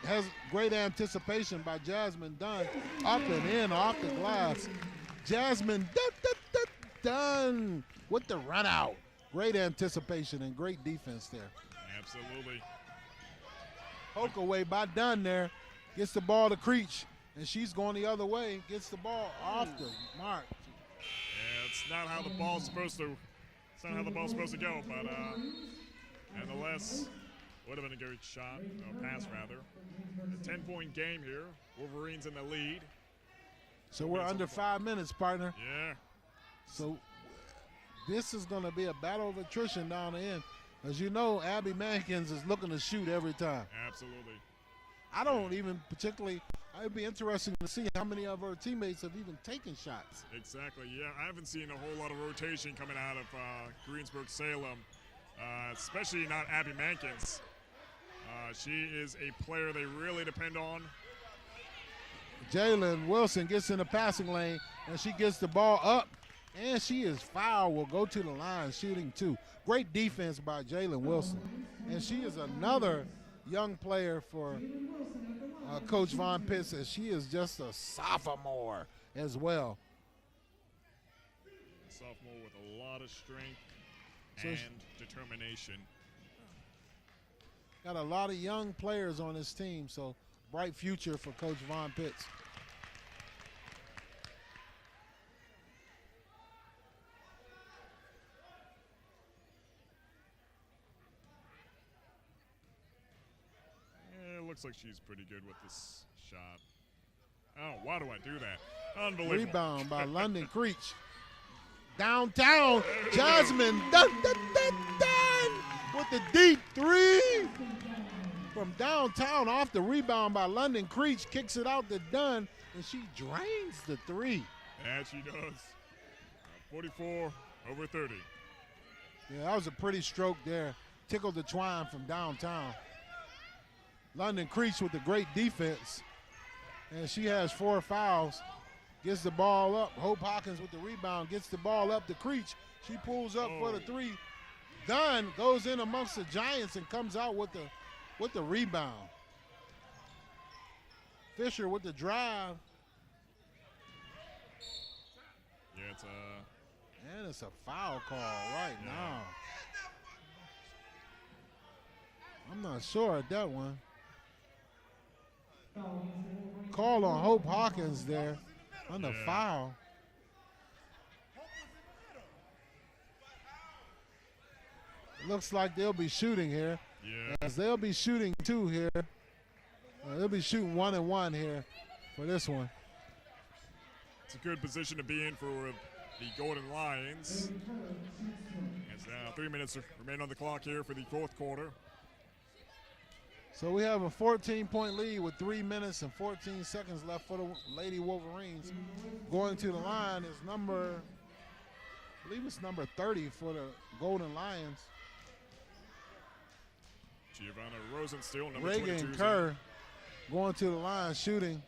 has great anticipation by Jasmine Dunn. Up and in off the glass. Jasmine Dunn with the run out. Great anticipation and great defense there. Absolutely. Poke away by Dunn there. Gets the ball to Creech, and she's going the other way. Gets the ball off the mark. Yeah, it's not how the ball's supposed to. It's not how the ball's supposed to go, but nonetheless, would have been a good shot, or pass rather. A 10-point game here. Wolverines in the lead. So we're under 5 minutes, partner. Yeah. So this is going to be a battle of attrition down the end. As you know, Abby Mankins is looking to shoot every time. Absolutely. I don't even particularly, it'd be interesting to see how many of her teammates have even taken shots. Exactly, yeah. I haven't seen a whole lot of rotation coming out of Greensburg Salem, especially not Abby Mankins. She is a player they really depend on. Jalen Wilson gets in the passing lane, and she gets the ball up, and she is fouled. Will go to the line shooting two. Great defense by Jalen Wilson. And she is another young player for Coach Von Pitts, as she is just a sophomore as well. A sophomore with a lot of strength So and determination. Got a lot of young players on this team, so bright future for Coach Von Pitts. looks like she's pretty good with this shot. Oh, why do I do that? Unbelievable. Rebound by London Creech. Downtown, Jasmine Dunn with the deep three. From downtown off the rebound by London Creech, kicks it out to Dunn, and she drains the three. And she does. 44-30. Yeah, that was a pretty stroke there. Tickled the twine from downtown. London Creech with the great defense. And she has 4 fouls. Gets the ball up. Hope Hawkins with the rebound. Gets the ball up to Creech. She pulls up for the three. Dunn goes in amongst the Giants and comes out with the rebound. Fisher with the drive. Yeah, it's a foul call right now. I'm not sure at that one. Call on Hope Hawkins there on the foul. Looks like they'll be shooting here. Yeah. As they'll be shooting 2 here. They'll be shooting 1 and 1 here for this one. It's a good position to be in for the Golden Lions. As 3 minutes remain on the clock here for the fourth quarter. So we have a 14-point lead with 3 minutes and 14 seconds left for the Lady Wolverines. Going to the line is I believe it's number 30 for the Golden Lions. Giovanna Rosenstiel, number Reagan 22. Kerr going to the line shooting.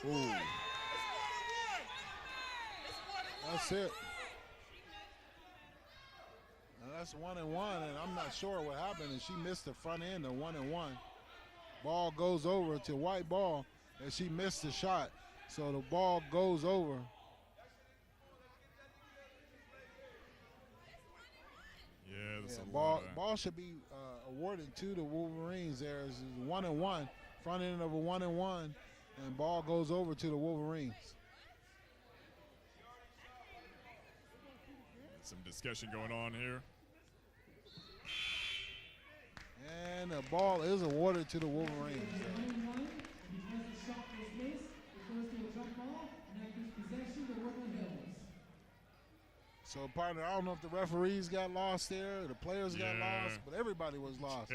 Ooh. That's it. Now that's 1 and 1, and I'm not sure what happened. And she missed the front end of 1 and 1. Ball goes over to white ball, and she missed the shot. So the ball goes over. Yeah, ball should be awarded to the Wolverines. There is 1 and 1, front end of a 1 and 1, and ball goes over to the Wolverines. Some discussion going on here. And the ball is awarded to the Wolverines. So, partner, I don't know if the referees got lost there, the players got lost, but everybody was lost.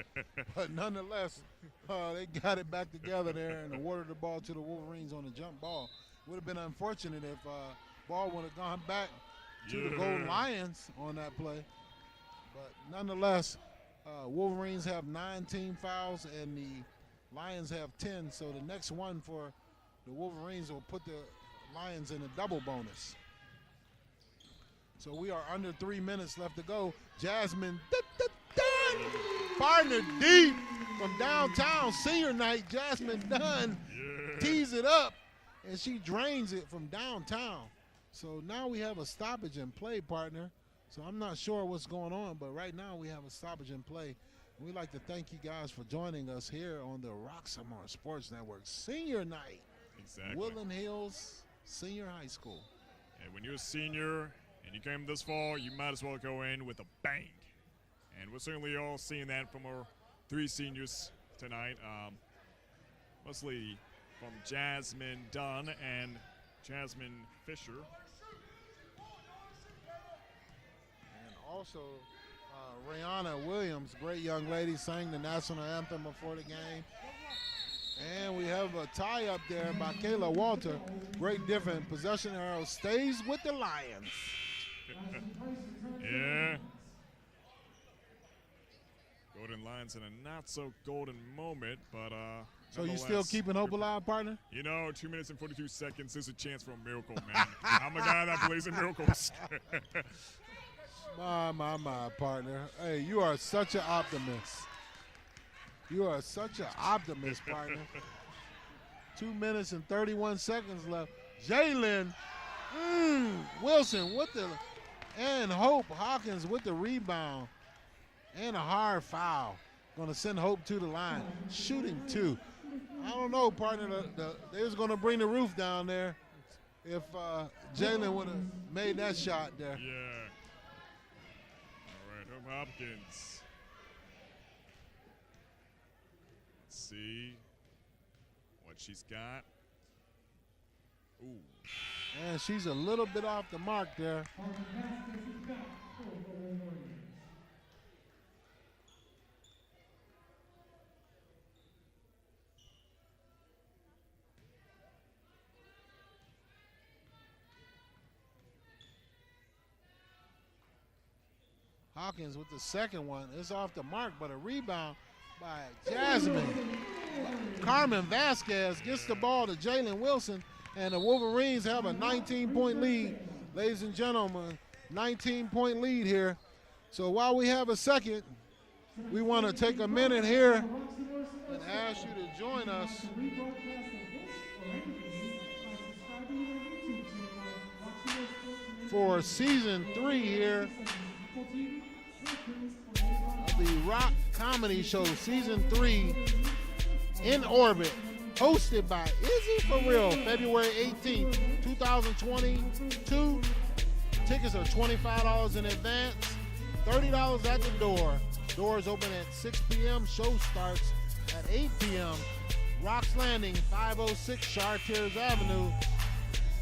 But nonetheless, they got it back together there and awarded the ball to the Wolverines on the jump ball. Would have been unfortunate if ball would have gone back to the Golden Lions on that play. But nonetheless, Wolverines have 9 team fouls and the Lions have 10. So the next one for the Wolverines will put the Lions in a double bonus. So we are under 3 minutes left to go. Jasmine Dunn, partner deep from downtown, senior night. Jasmine Dunn tees it up, and she drains it from downtown. So now we have a stoppage in play, partner. So I'm not sure what's going on, but right now we have a stoppage in play. We'd like to thank you guys for joining us here on the Roxamore Sports Network Senior Night. Exactly. Woodland Hills Senior High School. And when you're a senior and you came this fall, you might as well go in with a bang. And we're certainly all seeing that from our 3 seniors tonight. Mostly from Jasmine Dunn and Jasmine Fisher. And also, Rihanna Williams, great young lady, sang the national anthem before the game. And we have a tie up there by Kayla Walter. Great difference. Possession arrow stays with the Lions. Yeah. Golden Lions in a not so golden moment, but so you still keeping hope alive, partner? You know, 2 minutes and 42 seconds is a chance for a miracle, man. I'm a guy that believes in miracles. My, partner. Hey, you are such an optimist. You are such an optimist, partner. 2 minutes and 31 seconds left. Jalen Wilson with the, and Hope Hawkins with the rebound. And a hard foul. Going to send Hope to the line. Shooting 2. I don't know, partner. They was going to bring the roof down there if Jalen would have made that shot there. Yeah. All right, Hope Hopkins see what she's got. Ooh. And she's a little bit off the mark there. Hawkins with the second one. It's off the mark, but a rebound by Jasmine. Carmen Vasquez gets the ball to Jalen Wilson, and the Wolverines have a 19-point lead. Ladies and gentlemen, 19-point lead here. So while we have a second, we want to take a minute here and ask you to join us for season 3 here of the Rock Comedy Show, season 3, in orbit, hosted by Izzy For Real, February 18th, 2022. Tickets are $25 in advance, $30 at the door. Doors open at 6 p.m. Show starts at 8 p.m. Rock's Landing, 506 Chartiers Avenue.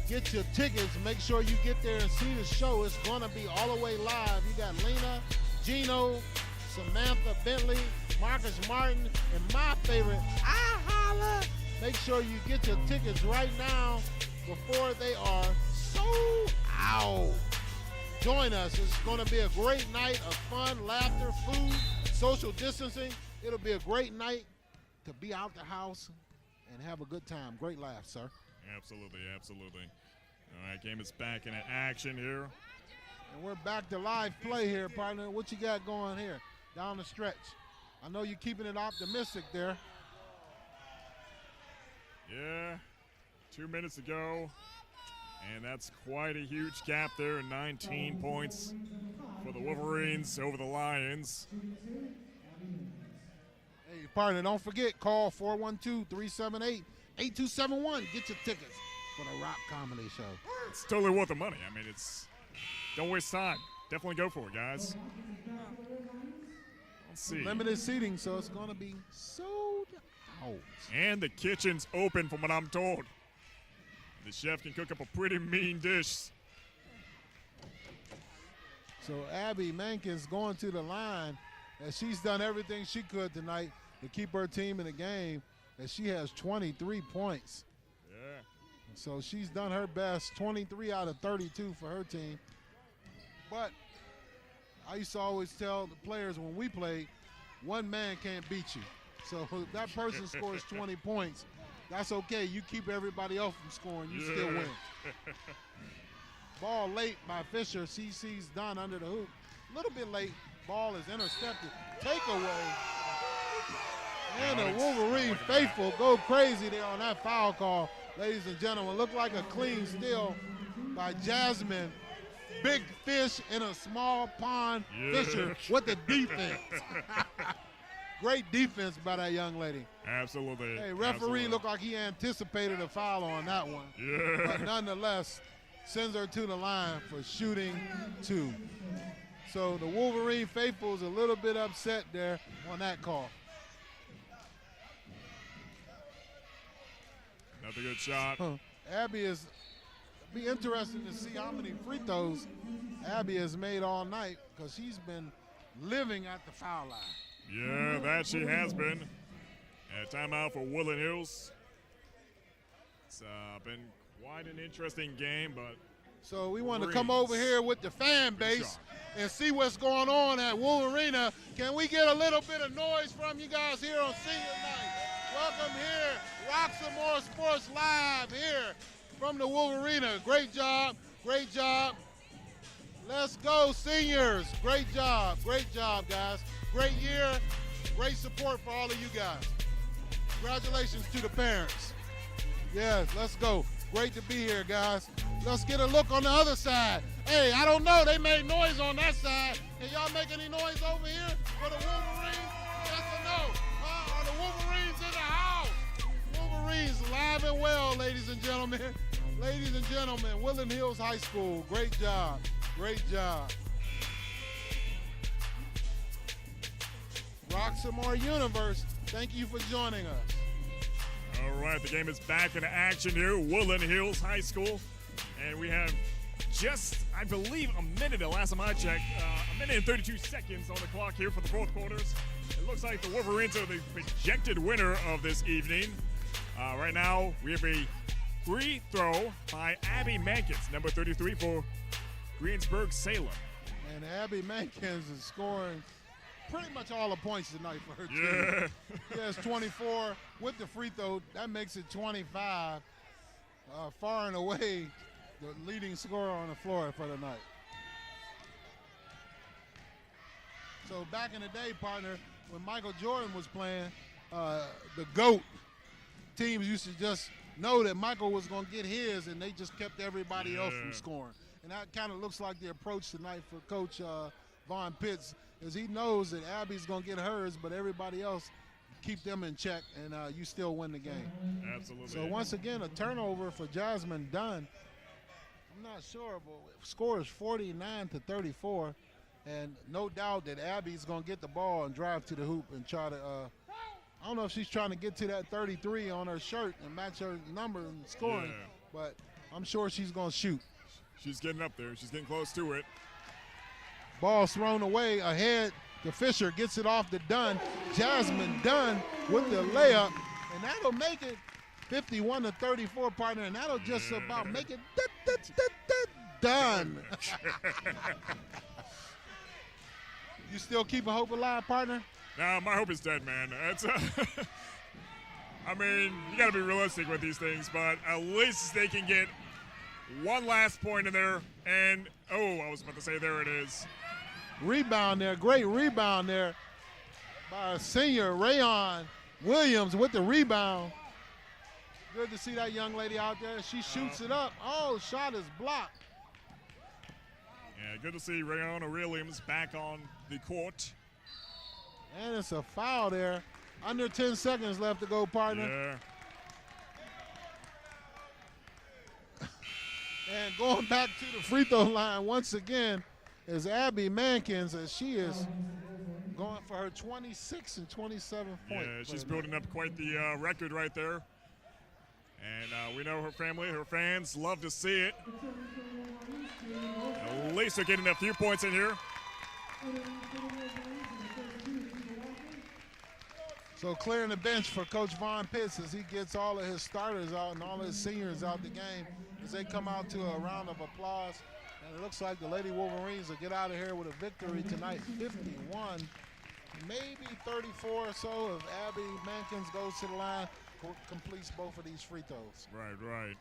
Get your tickets. Make sure you get there and see the show. It's going to be all the way live. You got Lena, Gino, Samantha Bentley, Marcus Martin, and my favorite, I Holla. Make sure you get your tickets right now before they are sold out. Join us. It's going to be a great night of fun, laughter, food, social distancing. It'll be a great night to be out the house and have a good time. Great laugh, sir. Absolutely, absolutely. All right, game is back in action here. And we're back to live play here, partner. What you got going here down the stretch? I know you're keeping it optimistic there. Yeah, 2 minutes ago. And that's quite a huge gap there, 19 points for the Wolverines over the Lions. Hey, partner, don't forget, call 412-378-8271. Get your tickets for the Rock Comedy Show. It's totally worth the money. I mean, don't waste time. Definitely go for it, guys. Let's see. Limited seating, so it's going to be sold out. And the kitchen's open from what I'm told. The chef can cook up a pretty mean dish. So Abby Mankins going to the line, and she's done everything she could tonight to keep her team in the game, and she has 23 points. Yeah. So she's done her best, 23 out of 32 for her team. But I used to always tell the players when we played, one man can't beat you. So if that person scores 20 points, that's okay. You keep everybody else from scoring. You still win. Ball late by Fisher. CC's done under the hoop. A little bit late. Ball is intercepted. Takeaway. And the Wolverine faithful go crazy there on that foul call. Ladies and gentlemen, look like a clean steal by Jasmine. Big fish in a small pond. Fisher with the defense. Great defense by that young lady. Absolutely. Hey, referee looked like he anticipated a foul on that one. Yeah. But nonetheless, sends her to the line for shooting 2. So the Wolverine faithful is a little bit upset there on that call. Another good shot. Abby is be interesting to see how many free throws Abby has made all night because she's been living at the foul line. Yeah, that she has been. Timeout for Woodland Hills. It's been quite an interesting game, but so we want to come over here with the fan base and see what's going on at Wolverina. Can we get a little bit of noise from you guys here on senior night? Welcome here, Roxamore Sports Live here from the Wolverina. Great job, great job. Let's go, seniors. Great job, guys. Great year, great support for all of you guys. Congratulations to the parents. Yes, let's go. Great to be here, guys. Let's get a look on the other side. Hey, I don't know. They made noise on that side. Can y'all make any noise over here for the Wolverines? Yes or no? Are the Wolverines in the house? Wolverines live and well, ladies and gentlemen. Ladies and gentlemen, Woodland Hills High School. Great job. Great job. Roxamore Universe Thank you for joining us. All right, the game is back in action here, Woodland Hills High School. And we have just, I believe, a minute, the last time I checked, a minute and 32 seconds on the clock here for the fourth quarters. It looks like the Wolverines are the projected winner of this evening. Right now, we have a free throw by Abby Mankins, number 33 for Greensburg Salem. And Abby Mankins is scoring pretty much all the points tonight for her team. Yeah. She has 24 with the free throw. That makes it 25. Far and away the leading scorer on the floor for the night. So back in the day, partner, when Michael Jordan was playing, the GOAT teams used to just know that Michael was going to get his, and they just kept everybody else from scoring. And that kind of looks like the approach tonight for Coach Von Pitts, is he knows that Abby's going to get hers, but everybody else, keep them in check, and you still win the game. Absolutely. So once again, a turnover for Jasmine Dunn. I'm not sure, but score is 49-34, and no doubt that Abby's going to get the ball and drive to the hoop and try to I don't know if she's trying to get to that 33 on her shirt and match her number in scoring, but I'm sure she's going to shoot. She's getting up there. She's getting close to it. Ball thrown away ahead to Fisher, gets it off to Dunn. Jasmine Dunn with the layup, and that'll make it 51-34, partner, and that'll just about make it done. You still keeping hope alive, partner? Nah, my hope is dead, man. It's, I mean, you got to be realistic with these things, but at least they can get one last point in there. And, I was about to say, there it is. Rebound there, great rebound there by our senior, Rayon Williams with the rebound. Good to see that young lady out there. She shoots it up. Oh, shot is blocked. Yeah, good to see Rayon Williams back on the court. And it's a foul there. Under 10 seconds left to go, partner. Yeah. And going back to the free throw line once again is Abby Mankins, as she is going for her 26 and 27 points. Yeah, she's building up quite the record right there. And we know her family, her fans love to see it. At least they're getting a few points in here. So clearing the bench for Coach Von Pitts as he gets all of his starters out and all of his seniors out the game as they come out to a round of applause. And it looks like the Lady Wolverines will get out of here with a victory tonight, 51, maybe 34 or so if Abby Mankins goes to the line, completes both of these free throws. Right.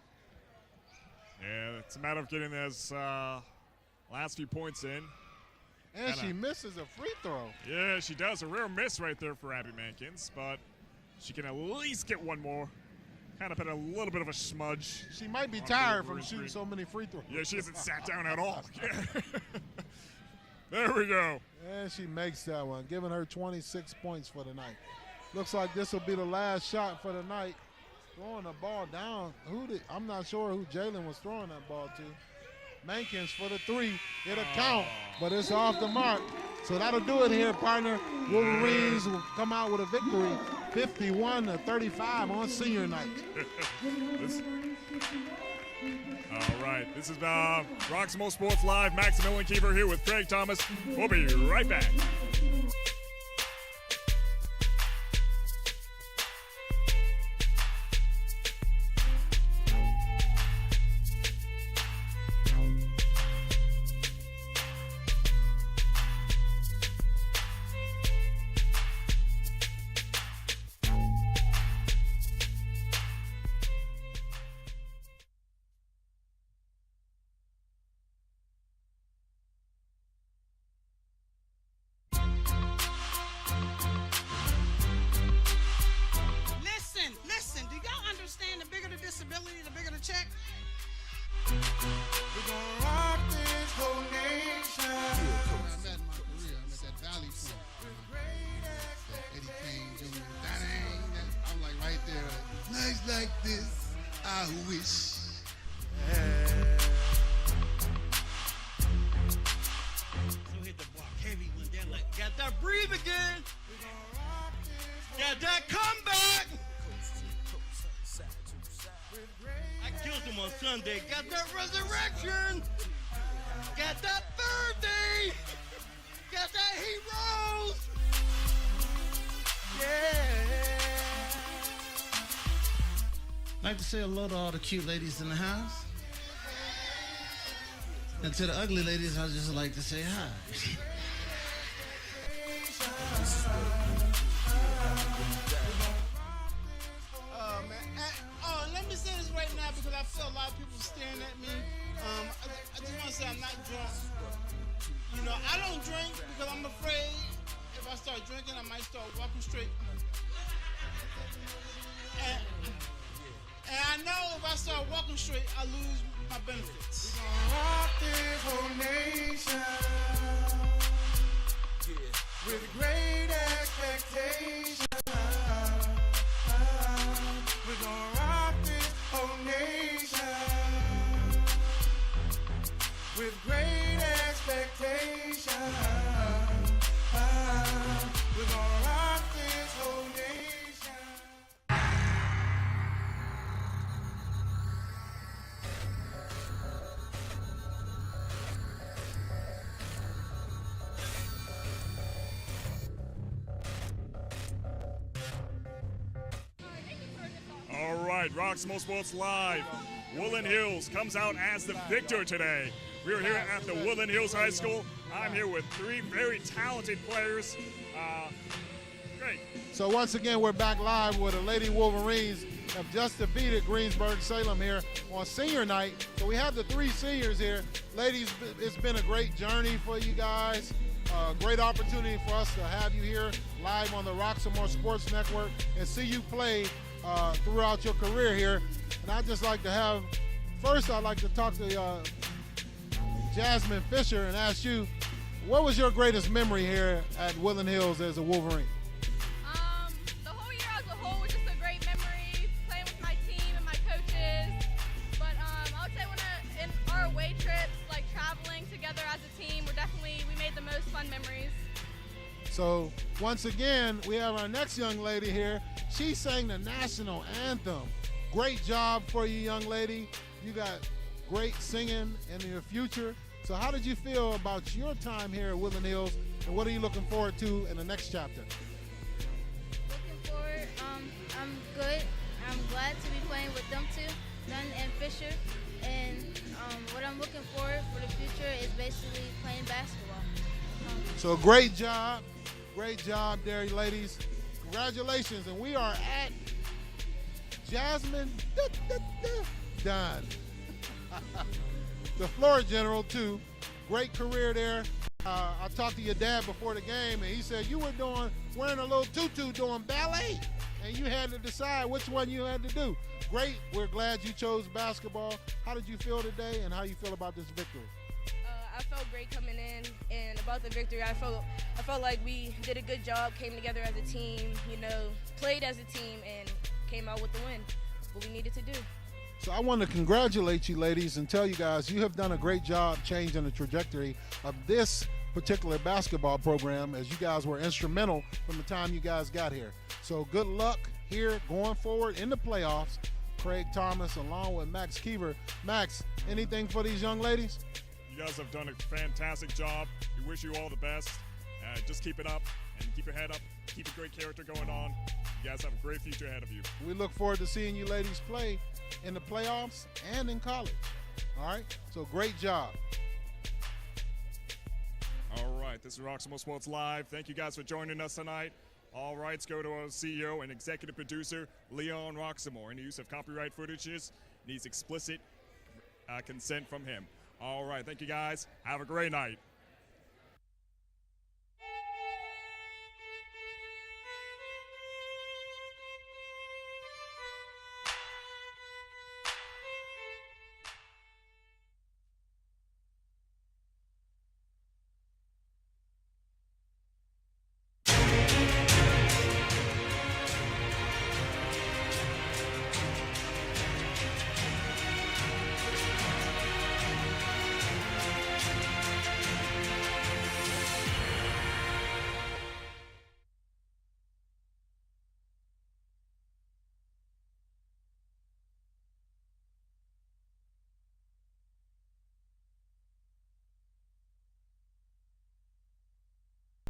Yeah, it's a matter of getting those last few points in. And she misses a free throw. Yeah, she does. A rare miss right there for Abby Mankins, but she can at least get one more. Kind of put a little bit of a smudge. She might be tired from shooting so many free throws. Yeah, she hasn't sat down at all. There we go. And she makes that one, giving her 26 points for the night. Looks like this will be the last shot for the night. Throwing the ball down. I'm not sure who Jalen was throwing that ball to. Mankins for the three. It'll count, but it's off the mark. So that'll do it here, partner. Wolverines will come out with a victory, 51-35 on senior night. All right, this is Roxamore Sports Live. Maximilian Kiefer here with Craig Thomas. We'll be right back. Listen, do y'all understand the bigger the disability, the bigger the check? We're gonna rock this whole nation. I met in my career, I'm at that Valley Point. That Eddie Kane Jr. I'm like right there. Nights like this, I wish. So hit the block heavy one there, like got that breathe again. Got that Sunday. Got that resurrection. Got that Thursday. Got that heroes. Yeah. I'd like to say hello to all the cute ladies in the house. And to the ugly ladies, I'd just like to say hi. Let me say this right now because I feel a lot of people staring at me. I just want to say I'm not drunk. You know, I don't drink because I'm afraid if I start drinking, I might start walking straight. And I know if I start walking straight, I lose my benefits. We're gonna rock this whole nation with great expectations. We're gonna rock this whole nation with great expectations. We're gonna rock this whole nation. All right, Roxamore Sports Live. Woodland Hills comes out as the victor today. We're here at the Woodland Hills High School. I'm here with three very talented players. Great. So once again, we're back live with the Lady Wolverines have just defeated Greensburg Salem here on senior night. So we have the three seniors here. Ladies, it's been a great journey for you guys. Great opportunity for us to have you here live on the Roxamore Sports Network and see you play throughout your career here. And I'd just like to have, first I'd like to talk to Jasmine Fisher and ask you, what was your greatest memory here at Woodland Hills as a Wolverine? The whole year as a whole was just a great memory, playing with my team and my coaches. But I would say in our away trips, like traveling together as a team, we made the most fun memories. So once again, we have our next young lady here. She sang the national anthem. Great job for you, young lady. You got great singing in your future. So how did you feel about your time here at Woodland Hills, and what are you looking forward to in the next chapter? Looking forward, I'm good. I'm glad to be playing with them two, Dunn and Fisher. And what I'm looking forward for the future is basically playing basketball. So great job there, ladies. Congratulations, and we are at Jasmine Dunn. The floor general, too. Great career there. I talked to your dad before the game, and he said you were wearing a little tutu doing ballet, and you had to decide which one you had to do. Great. We're glad you chose basketball. How did you feel today, and how you feel about this victory? I felt great coming in, and about the victory, I felt like we did a good job, came together as a team, played as a team, and came out with the win, what we needed to do. So I want to congratulate you, ladies, and tell you guys you have done a great job changing the trajectory of this particular basketball program, as you guys were instrumental from the time you guys got here. So good luck here going forward in the playoffs. Craig Thomas along with Max Keever. Max, anything for these young ladies? You guys have done a fantastic job. We wish you all the best. Just keep it up and keep your head up. Keep a great character going on. You guys have a great future ahead of you. We look forward to seeing you ladies play in the playoffs and in college. All right? So great job. All right. This is Roxamore Sports Live. Thank you guys for joining us tonight. All rights go to our CEO and executive producer, Leon Roxamore. Any use of copyright footages needs explicit consent from him. All right. Thank you guys. Have a great night.